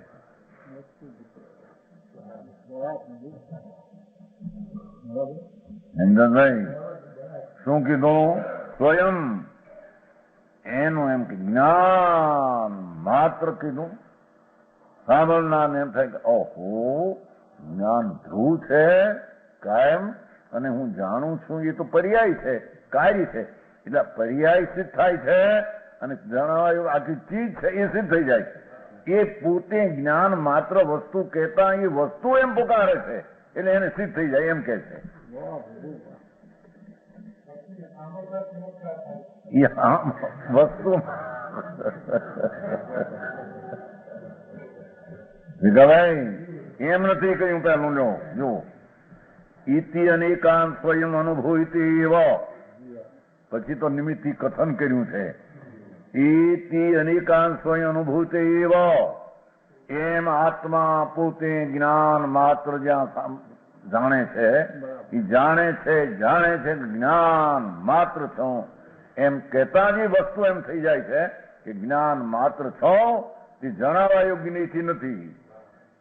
નહીં શું કીધું? સ્વયં એનું એમ કે જ્ઞાન માત્ર કીધું. સાંભળનાર એમ થાય કે ઓહો જ્ઞાન ધ્રુવ છે કાયમ, અને હું જાણું છું એ તો પર્યાય છે, કાર્ય છે. એટલે પર્યાય સિદ્ધ થાય છે અને જણાવાયું આખી ચીજ છે એ સિદ્ધ થઈ જાય છે. એ પોતે જ્ઞાન માત્ર વસ્તુ કહેતા એ વસ્તુ એમ પુકારે છે એટલે એને સિદ્ધ થઈ જાય એમ કે છે. વસ્તુ ભાઈ એમ નથી કહ્યું પેલું લો જો ઇતિ અનેકાંત સ્વયં અનુભૂતિ એવ, પછી તો નિમિત્તિ કથન કર્યું છે. ઇતિ અનેકાંત સ્વયં અનુભૂતિ એવ, એમ આત્મા પોતે જ્ઞાન માત્ર જ્યાં જાણે છે એ જાણે છે જ્ઞાન માત્ર છો એમ કહેતા જ વસ્તુ એમ થઈ જાય છે કે જ્ઞાન માત્ર છો એ જણાવવા યોગ્યથી નથી.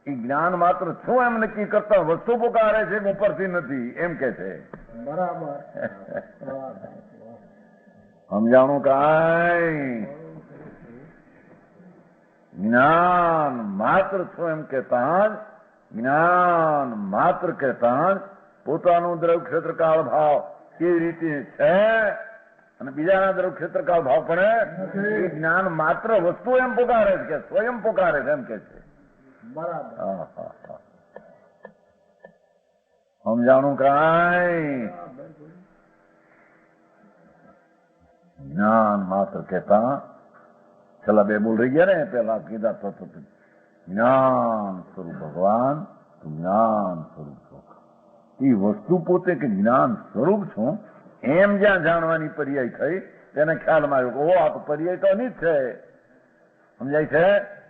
એ જ્ઞાન માત્ર છું એમ નક્કી કરતા વસ્તુ પુકારે છે ઉપરથી નથી એમ કે છે. બરાબર સમજાણું કાંઈ? જ્ઞાન માત્ર છું એમ કહેતા જ જ્ઞાન માત્ર કહેતા જ પોતાનું દ્રવ્ય ક્ષેત્ર કાળ ભાવ એ રીતે છે અને બીજાના દ્રવ્ય ક્ષેત્ર કાળ ભાવ પણ એ જ્ઞાન માત્ર વસ્તુ એમ પુકારે છે કે સ્વયં પુકારે છે એમ કે છે. બરાબર સમજાણું કાંઈ? જ્ઞાન માત્ર કહેતા છેલ્લા બે બોલ રહી ગયા ને, પેલા કીધા તો જ્ઞાન સ્વરૂપ ભગવાન, જ્ઞાન સ્વરૂપ છો. એ વસ્તુ પોતે કે જ્ઞાન સ્વરૂપ છું એમ જ્યાં જાણવાની પર્યાય થઈ તેને ખ્યાલમાં આવ્યો કે ઓ આ તો પર્યાય તો અનિત છે. સમજાય છે?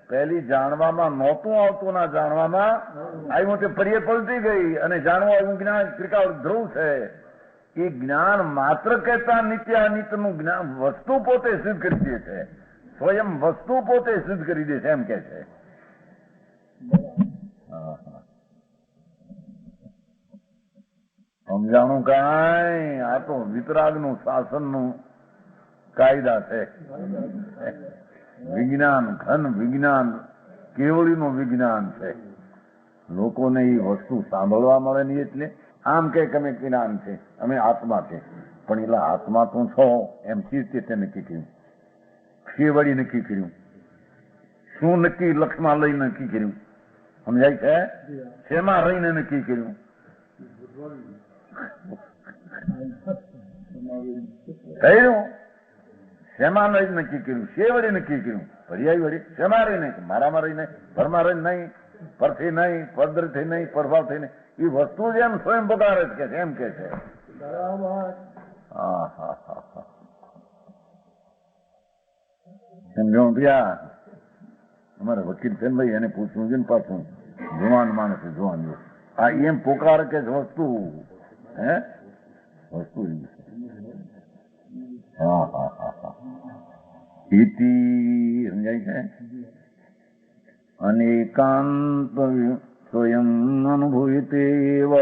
પહેલી જાણવામાં નહોતું આવતું ના જાણવામાં આવ્યું તે પર્યાય પલટી ગઈ અને જાણવા આવ્યું જ્ઞાન ત્રિકાળ ધ્રુવ છે. એ જ્ઞાન માત્ર કહેતા નિત્ય અનિત્યનું જ્ઞાન વસ્તુ પોતે સિદ્ધ કરી દે છે, સ્વયં વસ્તુ પોતે સિદ્ધ કરી દે છે એમ કે છે. સમજાણું કાંઈ? આ તો વિતરાગનું શાસનનું કાયદા છે. વિજ્ઞાન ઘન વિજ્ઞાન કેવળીનું વિજ્ઞાન છે. લોકોને એ વસ્તુ સાંભળવા મળે નહીં એટલે આમ કે અમે જ્ઞાન છે, અમે આત્મા છે, પણ એટલે આત્મા તો છો એમ ચીજ તે નક્કી કર્યું, શેવડી નક્કી કર્યું, શું નક્કી લક્ષમાં લઈ નક્કી કર્યું. સમજાય છે? શેમાં રહીને નક્કી કર્યું? થયું શેમાં રહી નક્કી કર્યું? શેવડી નક્કી કર્યું, પર્યાય વળી શેમાં રહી નહીં? મારામાં રહી નહીં, પરમાં રહી નહીં, પરથી નહીં, પરદરથી નહીં, પરભાવથી નહીં. એ વસ્તુ જ એમ સ્વયં પુકારે છે એમ કે છે. સમજો ભૈયા? અમારે વકીલ છે ને ભાઈ, એને પૂછવું છે ને પાછું જુવાન માણસ જુવાન આ એમ પુકારે કે વસ્તુ હે વસ્તુ ઇતિ સમજાય છે? અનેકાંત સ્વયં અનુભૂતિ એવ,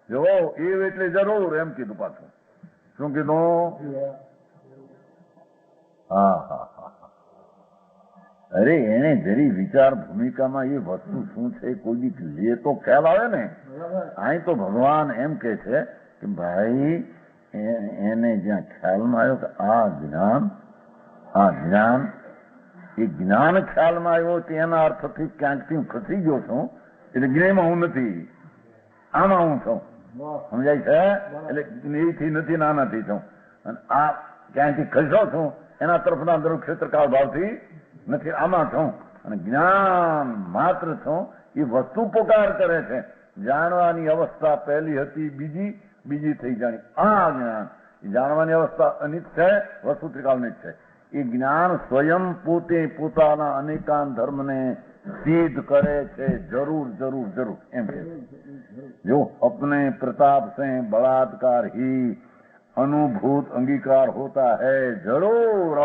જો એવ એટલે જરૂર એમ કીધું પાછું. શું કીધું? અરે એને જરી વિચાર ભૂમિકામાં એ વસ્તુ શું છે કોઈ દીક લે તો ખ્યાલ આવે ને. અહીં તો ભગવાન એમ કે છે કે ભાઈ એને જ્યાં ખ્યાલમાં આવ્યો કે આ જ્ઞાન એ જ્ઞાન ખ્યાલમાં આવ્યો કે એના અર્થથી ક્યાંકથી હું ખસી ગયો છું, એટલે જ્ઞેયમાં હું નથી, આમાં હું છું. સમજાય છે? એટલે જ્ઞેયથી નથી ને આનાથી છું, અને આ ક્યાંયથી ખસ્યો છું એના તરફના અંદર ક્ષેત્રકાળ ભાવથી નથી, આમાં છું. અને જ્ઞાન માત્ર છું એ વસ્તુ પોકાર કરે છે. જાણવાની અવસ્થા પહેલી હતી, બીજી થઈ જાણી. આ જ્ઞાન જાણવાની અવસ્થા અનિત છે, વસ્તુ ત્રિકાળનિત છે. એ જ્ઞાન સ્વયં પોતે પોતાના અનેકાન ધર્મને સિદ્ધ કરે છે. જરૂર જરૂર જરૂર એમ કે જો અપને પ્રતાપ से बलात्कार ही अनुभूत अंगीकार होता है જરૂર.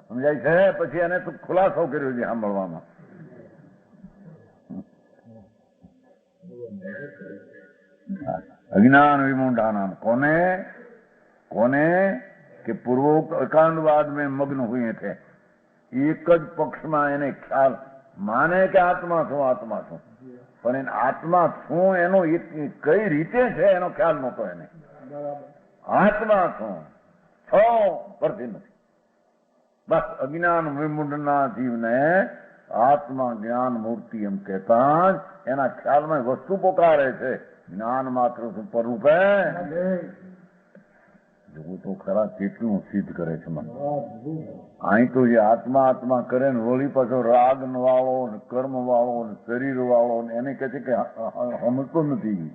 સમજાય છે? પછી એને તો ખુલાસો કર્યો છે સાંભળવામાં. અજ્ઞાન વિમુંઢા નામ કોને કે પૂર્વોક્ત એકાંતવાદ में मग्न हुए थे. એક જ પક્ષમાં એને ખ્યાલ માને કે આત્મા છું, પણ એને આત્મા છું એનો કઈ રીતે છે એનો ખ્યાલ નહોતો એને. આત્મા છું પરથી નથી. બસ અજ્ઞાન વિમુંઢના જીવને આત્મા જ્ઞાન મૂર્તિ એમ કહેતા જ એના ખ્યાલમાં વસ્તુ પોકારે છે. જ્ઞાન માત્ર પરરૂપે જોવું તો ખરા કેટલું સિદ્ધ કરે છે મને. અહીં તો જે આત્મા કરે ને વળી પાછો રાગ વાળો ને કર્મ વાળો ને શરીર વાળો ને એને કહે છે કે સમજતો નથી.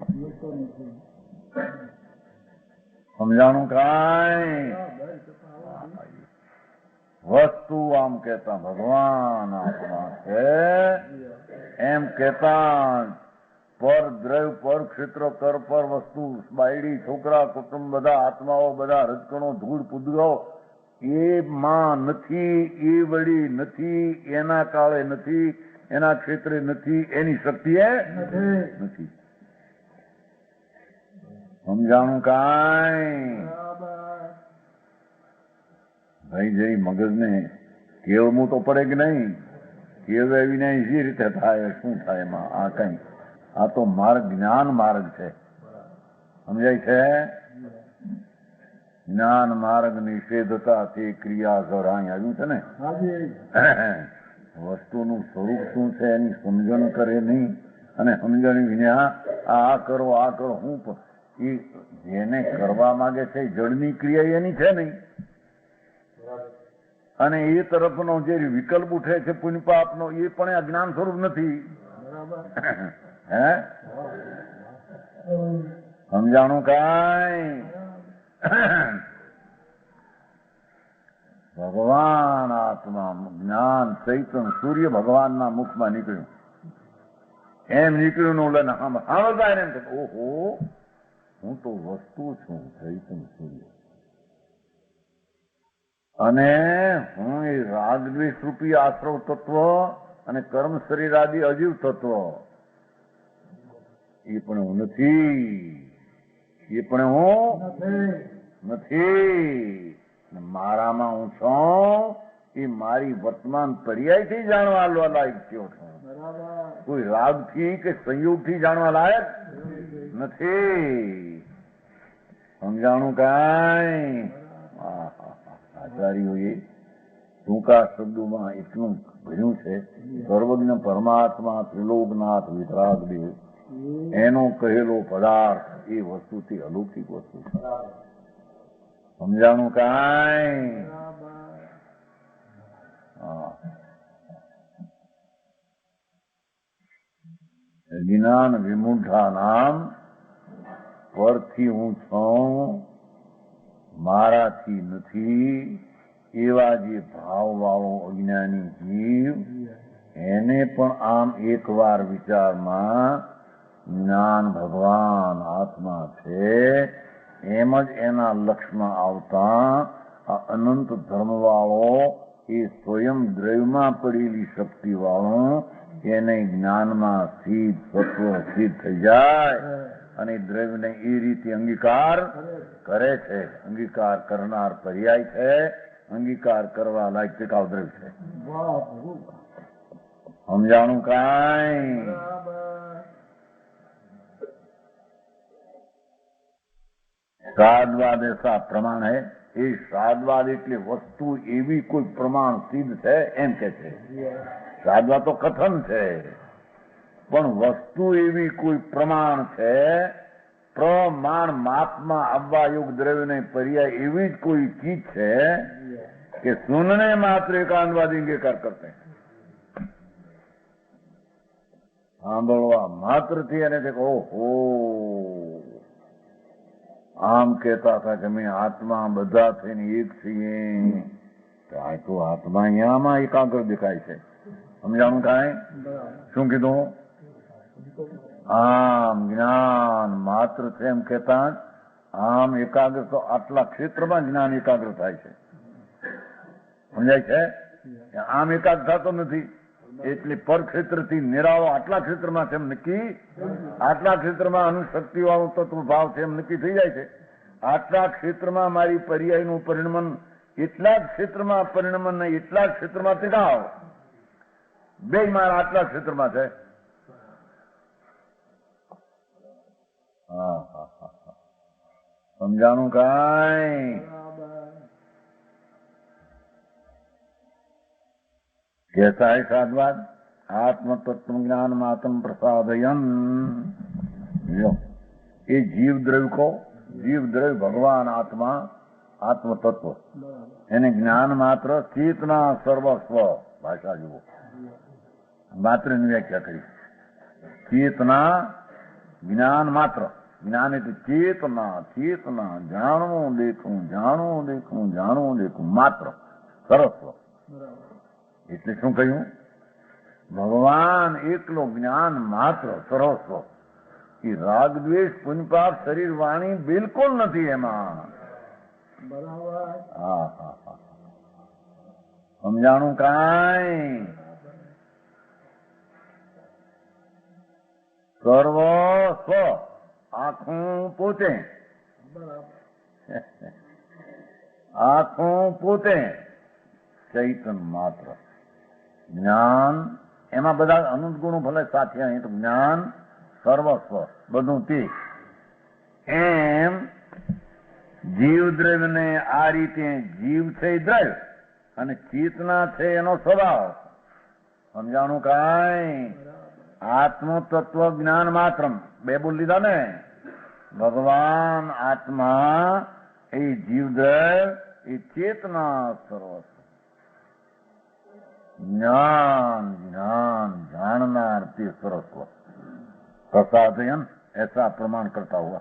સમજાણું કાંઈ? વસ્તુ આમ કહેતા ભગવાન આત્મા છે એમ કહેતા પર દ્રવ્ય પર ક્ષેત્ર કર પર વસ્તુ બાયડી છોકરા કુટુંબ બધા આત્માઓ બધા રજકણો ધૂળ પૂદગો એ માં નથી, એ વળી નથી, એના કાળે નથી, એના ક્ષેત્રે નથી, એની શક્તિએ નથી. સમજાણું કાંઈ? ભાઈ જઈ મગજને કેળવું તો પડે કે નહીં? કેળવે વિના જે રીતે થાય શું થાય એમાં? આ કઈ આ તો માર્ગ જ્ઞાન માર્ગ છે. સમજાય છે? જ્ઞાન માર્ગ નિષેધતા તે ક્રિયા અહીં આવ્યું છે ને. વસ્તુનું સ્વરૂપ શું છે એની સમજણ કરે નહીં, અને સમજણ વિના આ કરો હું એ જેને કરવા માંગે છે જળની ક્રિયા એની છે નહીં, અને એ તરફનો જે વિકલ્પ ઉઠે છે પુણ્ય પાપનો એ પણ અજ્ઞાન સ્વરૂપ નથી. હે સમજાણું કાંઈ? ભગવાન આત્મા જ્ઞાન ચૈતન સૂર્ય ભગવાનના મુખમાં નીકળ્યું એમ નીકળ્યું ને ઓલા સાંભળતા એમ કે ઓહો હું તો વસ્તુ છું ચૈતન સૂર્ય, અને હું એ રાગદ્વેષ રૂપી આશ્રવ તત્વ અને કર્મ શરીર આદિ અજીવ તત્વ એ પણ હું નથી, એ પણ હું નથી. મારામાં હું છું એ મારી વર્તમાન પર્યાયથી જાણવા લાયક થયો છું. કોઈ રાગથી કે સંયોગથી જાણવા લાયક નથી. સમજાણું કાંઈ? આચાર્યોએ ટૂંકા શબ્દોમાં એટલું ભર્યું છે. સર્વજ્ઞ પરમાત્મા ત્રિલોકનાથ વિતરાગદેવ એનો કહેલો પદાર્થ એ વસ્તુથી અલૌકિક વસ્તુ છે. સમજાણું કાંઈ? જ્ઞાન વિમુઢા નામ પરથી હું છું, મારાથી નથી એવા જે ભાવ વાળો અજ્ઞાની જીવ એને પણ આમ એકવાર વિચારમાં જ્ઞાન ભગવાન આત્મા છે એમ જ એના લક્ષમાં આવતા આ અનંત ધર્મ વાળો એ સ્વયં દ્રવ્યમાં પડેલી શક્તિ વાળો એને જ્ઞાનમાં સત્વ સિદ્ધ થઈ જાય અને દ્રવ્યને એ રીતે અંગીકાર કરે છે. અંગીકાર કરનાર પર્યાય છે અંગીકાર કરવા લાયક ટીકાવ દ્રવ્ય છે. સમજાણું કાંઈ? શ્રાદ્ધવાદ એસા પ્રમાણ હૈ. એ શ્રાદ્ધવાદ એટલે વસ્તુ એવી કોઈ પ્રમાણ સિદ્ધ છે એમ કે છે. શ્રાદ્ધવાદ તો કથન છે, પણ વસ્તુ એવી કોઈ પ્રમાણ છે, પ્રમાણ માપમાં આવવા યોગ દ્રવ્યને પર્યાય એવી જ કોઈ ચીજ છે કે સુનને માત્ર એકાંતવાદી અંગીકાર કરતે. સાંભળવા માત્રથી એને છે કે ઓહો, આમ કહેતા હતા કે મેં આત્મા બધા થઈને એક છીએ, આ તો આત્મા અહીંયામાં એકાગ્ર દેખાય છે. સમજાણું કાંઈ? શું કીધું? આમ જ્ઞાન માત્ર છે એમ કહેતા આમ એકાગ્ર તો આટલા ક્ષેત્રમાં જ્ઞાન એકાગ્ર થાય છે. સમજાય છે? આમ એકાગ્ર થતો નથી. એટલે પર ક્ષેત્રથી નિરાળો આટલા ક્ષેત્રમાં છે એમ નક્કી, આટલા ક્ષેત્રમાં અનુશક્તિ વાળો તત્વ ભાવ છે એમ નક્કી થઈ જાય છે. આટલા ક્ષેત્રમાં મારી પર્યાયનું પરિણમન, એટલા જ ક્ષેત્રમાં પરિણમન ને એટલા જ ક્ષેત્રમાં ટીકાવ, બે મારા આટલા ક્ષેત્રમાં છે. સમજાણું કાંઈ? कैसा है साधवाद? आत्म तत्व ज्ञान मातम प्रसादयन. ये जीव द्रव्य को, जीव द्रव्य भगवान आत्मा, आत्म तत्व એને જ્ઞાન માત્ર ચેતના સર્વસ્વ. ભાષા જુઓ, માત્ર ની વ્યાખ્યા કરી. ચેતના જ્ઞાન માત્ર. જ્ઞાન એટલે ચેતના, ચેતના જાણવું દેખવું, જાણવું દેખવું, જાણવું દેખવું માત્ર સર્વસ્વ. એટલે શું કહ્યું? ભગવાન એકલો જ્ઞાન માત્ર સર્વસ્વ. એ રાગ દ્વેષ પુણ્યપાપ શરીર વાણી બિલકુલ નથી એમાં. સમજાણું કાંઈ? સર્વસ્વ આખું પોતે, આખું પોતે ચૈતન માત્ર. જ્ઞાન એમાં બધા અનુગુણો ભલે સાથે અહીં તો જ્ઞાન સર્વસ્વ બધું તે. એમ જીવ દ્રવ્યને આ રીતે જીવ છે એ દ્રવ્ય અને ચેતના છે એનો સ્વભાવ. સમજાણું કાંઈ? આત્મ તત્વ જ્ઞાન માત્ર બે બોલ લીધા ને. ભગવાન આત્મા એ જીવ દ્રવ્ય એ ચેતના સર્વસ્વ. ज्ञान ज्ञान जाननार ते सर्वस्व. प्रसादयन ऐसा प्रमाण करता हुआ,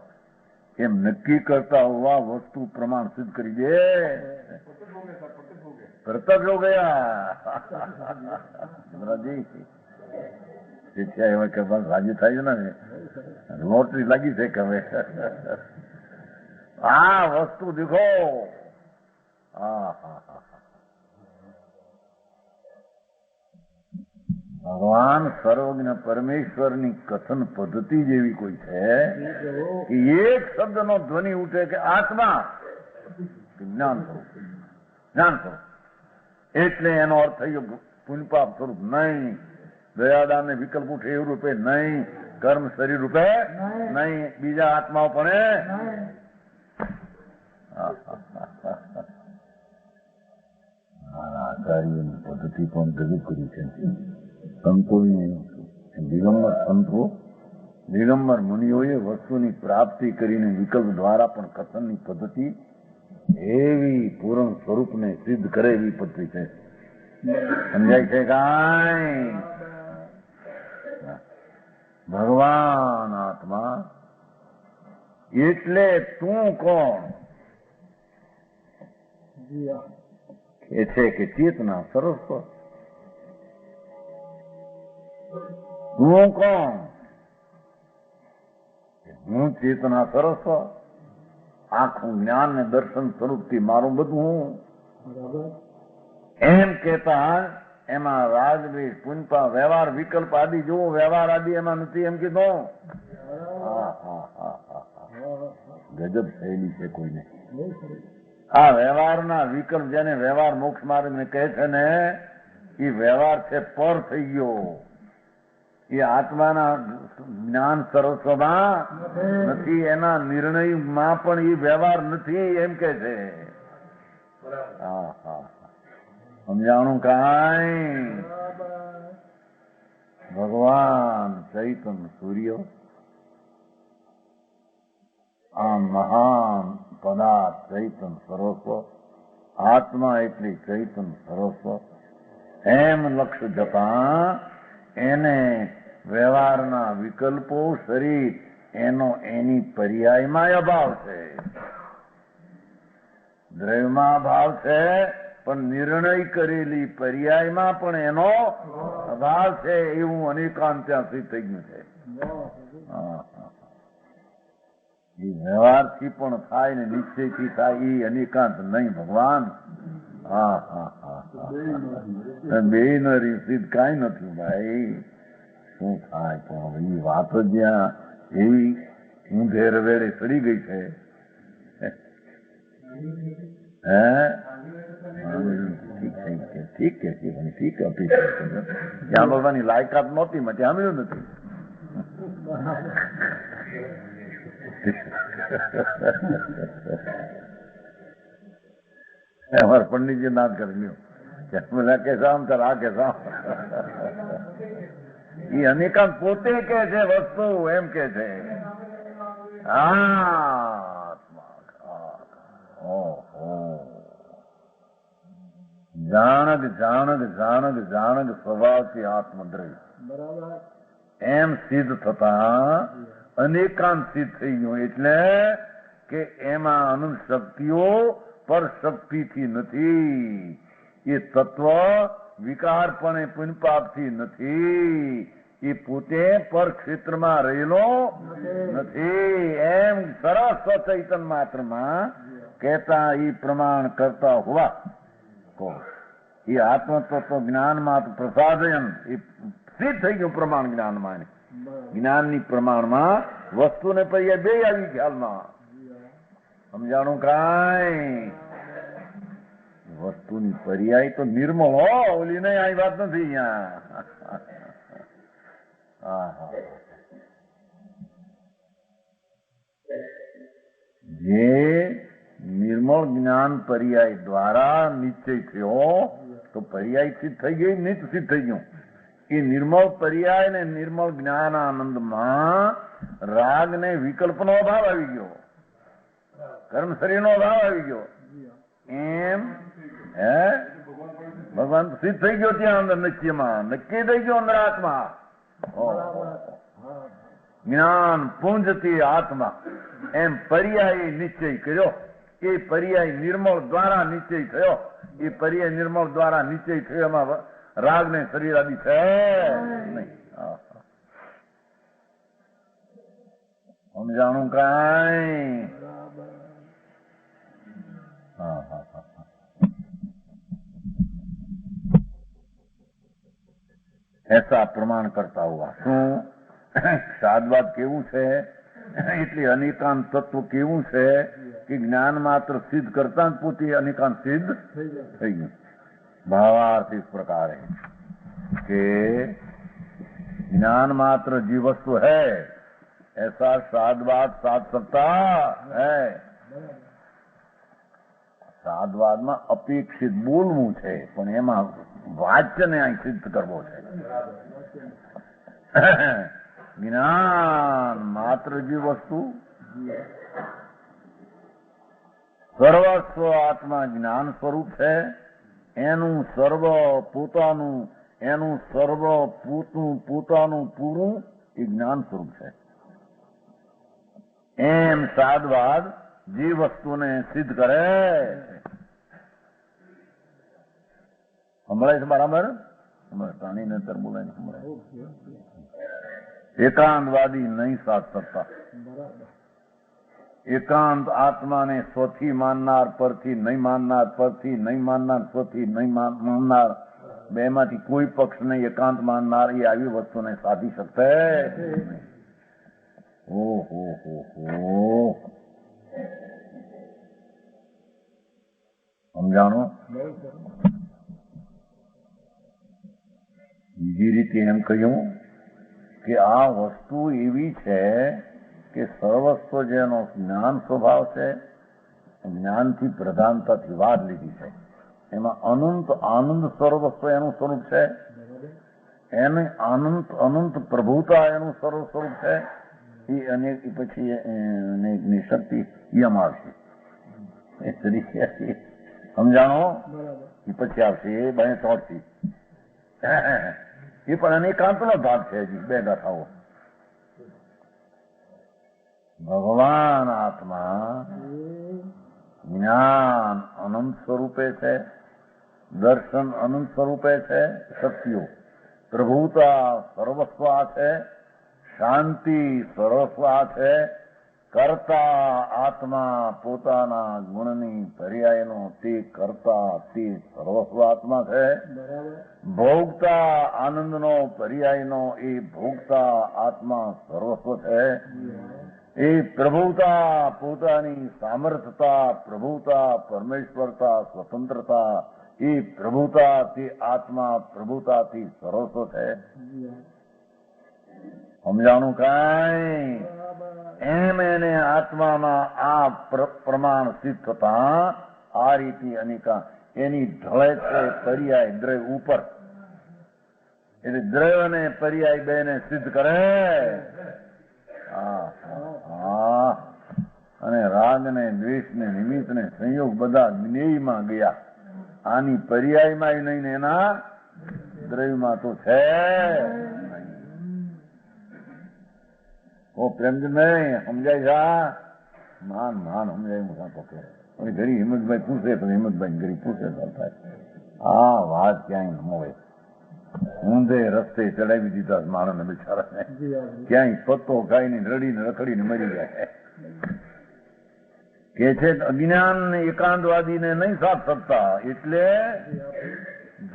एम नक्की करता हुआ वस्तु प्रमाण सिद्ध करी दे. प्रत्यक्ष हो गया जी. શિક્ષા એવા કે બસ રાજી થાય ને, લોટરી લાગી છે કે હવે આ વસ્તુ દેખો. ભગવાન સર્વજ્ઞ પરમેશ્વરની કથન પદ્ધતિ જેવી કોઈ છે કે એક શબ્દનો ધ્વનિ ઉઠે કે આત્મા જ્ઞાન સ્વરૂપ, જ્ઞાન સ્વરૂપ. એટલે એનો અર્થ થયો પુણ્યપાપ સ્વરૂપ નહીં, દયાદાન ને વિકલ્પ ઉઠે એવું રૂપે નહીં, કર્મ શરીર રૂપે નહીં, બીજા આત્માઓ પણ આચાર્યની પદ્ધતિ પણ ગજબ કરી છે. સંતોએ દિગંબર સંતો, દિગંબર મુનિઓએ વસ્તુની પ્રાપ્તિ કરીને વિકલ્પ દ્વારા પણ કથનની પદ્ધતિ એવી પૂર્ણ સ્વરૂપને સિદ્ધ કરે એવી પદ્ધતિ છે. સમજાય છે કાંઈ? ભગવાન આત્મા એટલે તું કોણ એ છે કે ચેતના સર્વસ્વ. હું કોણ? હું ચેતના સર્વસ્વ. આખું જ્ઞાન ને દર્શન સ્વરૂપથી મારું બધું હું. એમ કેતા એમાં રાગદ્વેષ પુણ્યપાપ વ્યવહાર વિકલ્પ આદિ જોવો, વ્યવહાર આદિ એમાં નથી એમ કીધું. ગજબ શૈલી છે કોઈને. આ વ્યવહારના વિકલ્પ જેને વ્યવહાર મોક્ષ માર્ગને કહે છે ને એ વ્યવહાર છે પર થઈ ગયો. એ આત્માના જ્ઞાન સર્વસ્વમાં નથી, એના નિર્ણયમાં પણ એ વ્યવહાર નથી એમ કે છે. સમજાણું કાંઈ? ભગવાન ચૈતન સૂર્ય આ મહાન પદાર્થ ચૈતન સર્વસ્વ, આત્મા એટલે ચૈતન સર્વસ્વ એમ લક્ષ્ય જતા એને વ્યવહારના વિકલ્પો શરીર એનો એની પર્યાયમાં અભાવ છે. દ્રવ્યમાં અભાવ છે પણ નિર્ણય કરેલી પર્યાયમાં પણ એનો અભાવ છે. એવું અનેકાંત ત્યાંથી થઈ ગયું છે. એ વ્યવહારથી પણ થાય ને નિશ્ચયથી થાય એ અનેકાંત નહીં ભગવાન. બે નો સિદ્ધ કઈ નથી ભાઈ. શું થાય પણ એ વાત જ જ્યાં એવી ઊંધે રવેડે ચડી ગઈ છે. હે ઠીક કે ઠીક ત્યાં બોલવાની લાયકાત નહોતી મને સાંભળ્યું નથી. અમારે પંડિતજી નાદ કર્યું કે સામ તાર આ કે સામ એ અનેકાંત પોતે કે છે વસ્તુ એમ કે છે. જાણગ જાણગ જાણગ જાણગ સ્વભાવથી આત્મદ્રવ્ય એમ સિદ્ધ થતા અનેકાંત સિદ્ધ થઈ ગયું. એટલે કે એમાં અનુશક્તિઓ પર શક્તિથી નથી. એ તત્વ વિકારપણે પુણ્યપાપથી નથી. એ પોતે પર ક્ષેત્રમાં રહેલો નથી. એમ સરસ ચૈતન માત્રમાં કહેતા એ પ્રમાણ કરતા હોવા એ આત્મતત્વ જ્ઞાન માત્ર પ્રસાદયન એ સિદ્ધ થઈ ગયું. પ્રમાણ જ્ઞાનમાં જ્ઞાનની પ્રમાણમાં વસ્તુને પછી બે આવી ખ્યાલમાં સમજાણું કાંઈ? વસ્તુની પર્યાય તો નિર્મળ હો, ઓલી નહીં આવી વાત નથી અહીંયા. જે નિર્મળ જ્ઞાન પર્યાય દ્વારા નિશ્ચય થયો તો પર્યાય સિદ્ધ થઈ ગઈ, નિત સિદ્ધ થઈ ગયું. એ નિર્મળ પર્યાય ને નિર્મળ જ્ઞાન આનંદમાં રાગ ને વિકલ્પનો અભાવ આવી ગયો, કર્મ શરીરનો અભાવ આવી ગયો. એમ હે ભગવાન સિદ્ધ થઈ ગયો ત્યાં અંદર નિશ્ચયમાં નક્કી થઈ ગયો અંદર આત્મા. જ્ઞાન પુંજથી આત્મા એમ પર્યાય નિશ્ચય કર્યો. એ પર્યાય નિર્મળ દ્વારા નિશ્ચય થયો. એ પર્યાય નિર્મળ દ્વારા નિશ્ચય થયો એમાં રાગ ને શરીર આદિ છે નહીં. સમજાણું કાંઈ? એસા પ્રમાણ કરતા હોવા શું સાદવાદ કેવું છે? એટલે અનેકાંત તત્વ કેવું છે કે જ્ઞાન માત્ર સિદ્ધ કરતા જ પોતે અનેકાંત સિદ્ધ થઈ ગયું. ભાવાર્થ इस प्रकार है कि ज्ञान मात्र जीव वस्तु है ऐसा साधवाद साध सकता है. સાધવાદમાં અપેક્ષિત બોલવું છે પણ એમાં વાચ્યને અહીં સિદ્ધ કરવો છે. જ્ઞાન માત્ર જીવ વસ્તુ સર્વસ્વ આત્મા જ્ઞાન સ્વરૂપ છે. એનું સર્વ પોતાનું, એનું સર્વ પોતાનું પૂરું એ જ્ઞાન સ્વરૂપ છે. એમ સાધવાદ જે વસ્તુને સિદ્ધ કરે. સંભળાય છે બરાબર? પ્રાણી ને બોલાય સંભળાય. એકાંતવાદી નહીં સાધ શકતા. એકાંત આત્માને સ્વથી માનનાર, પરથી નહીં માનનાર, પરથી નહીં માનનાર, સ્વથી નહીં માનનાર, બે માંથી કોઈ પક્ષ નહીં એકાંત માનનાર એ આવી વસ્તુને સાધી શકતે. ઓહો સમજાણું? બીજી રીતે એમ કહ્યું કે આ વસ્તુ એવી છે કે સર્વસ્વ જેનો જ્ઞાન સ્વભાવ છે, જ્ઞાનથી પ્રધાનતાથી વાત લીધી છે, એમાં અનંત આનંદ સર્વસ્વ એનું સ્વરૂપ છે, એને અનંત પ્રભુતા એનું સર્વ સ્વરૂપ છે. એ અનેક પછી અનેકની શક્તિ યમ આવશે. સમજાણો? એ પછી આવશે એ 62 થી. એ પણ અનેકાંતનો ભાગ છે. હજી 2 ગાથાઓ. ભગવાન આત્મા જ્ઞાન અનંત સ્વરૂપે છે, દર્શન અનંત સ્વરૂપે છે, શક્તિઓ પ્રભુતા સર્વસ્વ છે, શાંતિ સર્વસ્વ છે, કર્તા આત્મા પોતાના ગુણની પર્યાયનો તે કર્તા તે સર્વસ્વ આત્મા છે, ભોગતા આનંદનો પર્યાયનો એ ભોગતા આત્મા સર્વસ્વ છે, એ પ્રભુતા પોતાની સામર્થ્યતા પ્રભુતા પરમેશ્વરતા સ્વતંત્રતા એ પ્રભુતા તે આત્મા પ્રભુતાથી સર્વસ્વ છે. સમજાણું કાંઈ? એમ એને આત્મામાં આ પ્રમાણ સિદ્ધ થતા આ રીતે અનેકા એની ઢળે છે પર્યાય દ્રવ્ય ઉપર, એટલે દ્રવ્ય ને પર્યાય બેને સિદ્ધ કરે. અને રાગ ને દ્વેષ ને નિમિત્ત ને સંયોગ બધા જ્ઞેયમાં ગયા. આની પર્યાયમાં નહીં ને એના દ્રવ્યમાં તો છે. ઓ પ્રેમચંદભાઈ સમજાય છે? માન સમજાય મોટા પકે. ઘડી હિંમતભાઈ પૂછે તો હિંમતભાઈ ઘડી પૂછે થાય આ વાત ક્યાંય ન હોય. ઊંધે રસ્તે ચડાવી દીધા માણસને બિચારાને, ક્યાંય પત્તો ખાઈને રડીને રખડીને મરી જાય. કે છે અજ્ઞાન ને એકાંતવાદીને નહીં સાથ શકતા. એટલે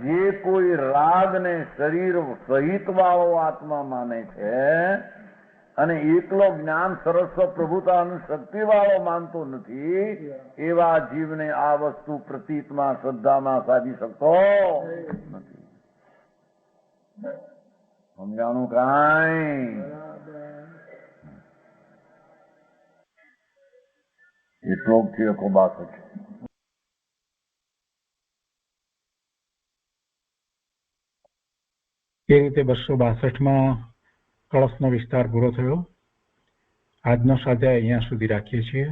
જે કોઈ રાગ ને શરીર સહિત વાળો આત્મા માને છે અને એકલો જ્ઞાન સરસ્વ પ્રભુતા અને શક્તિ વાળો માનતો નથી, એવા જીવને આ વસ્તુ પ્રતીતમાં શ્રદ્ધામાં સાધી શકતો નથી. સમજાણું કાંઈ? એ શ્લોક છે 162. એ રીતે 262માં કળશનો વિસ્તાર પૂરો થયો. આજનો સ્વાધ્યાય અહીંયા સુધી રાખીએ છીએ.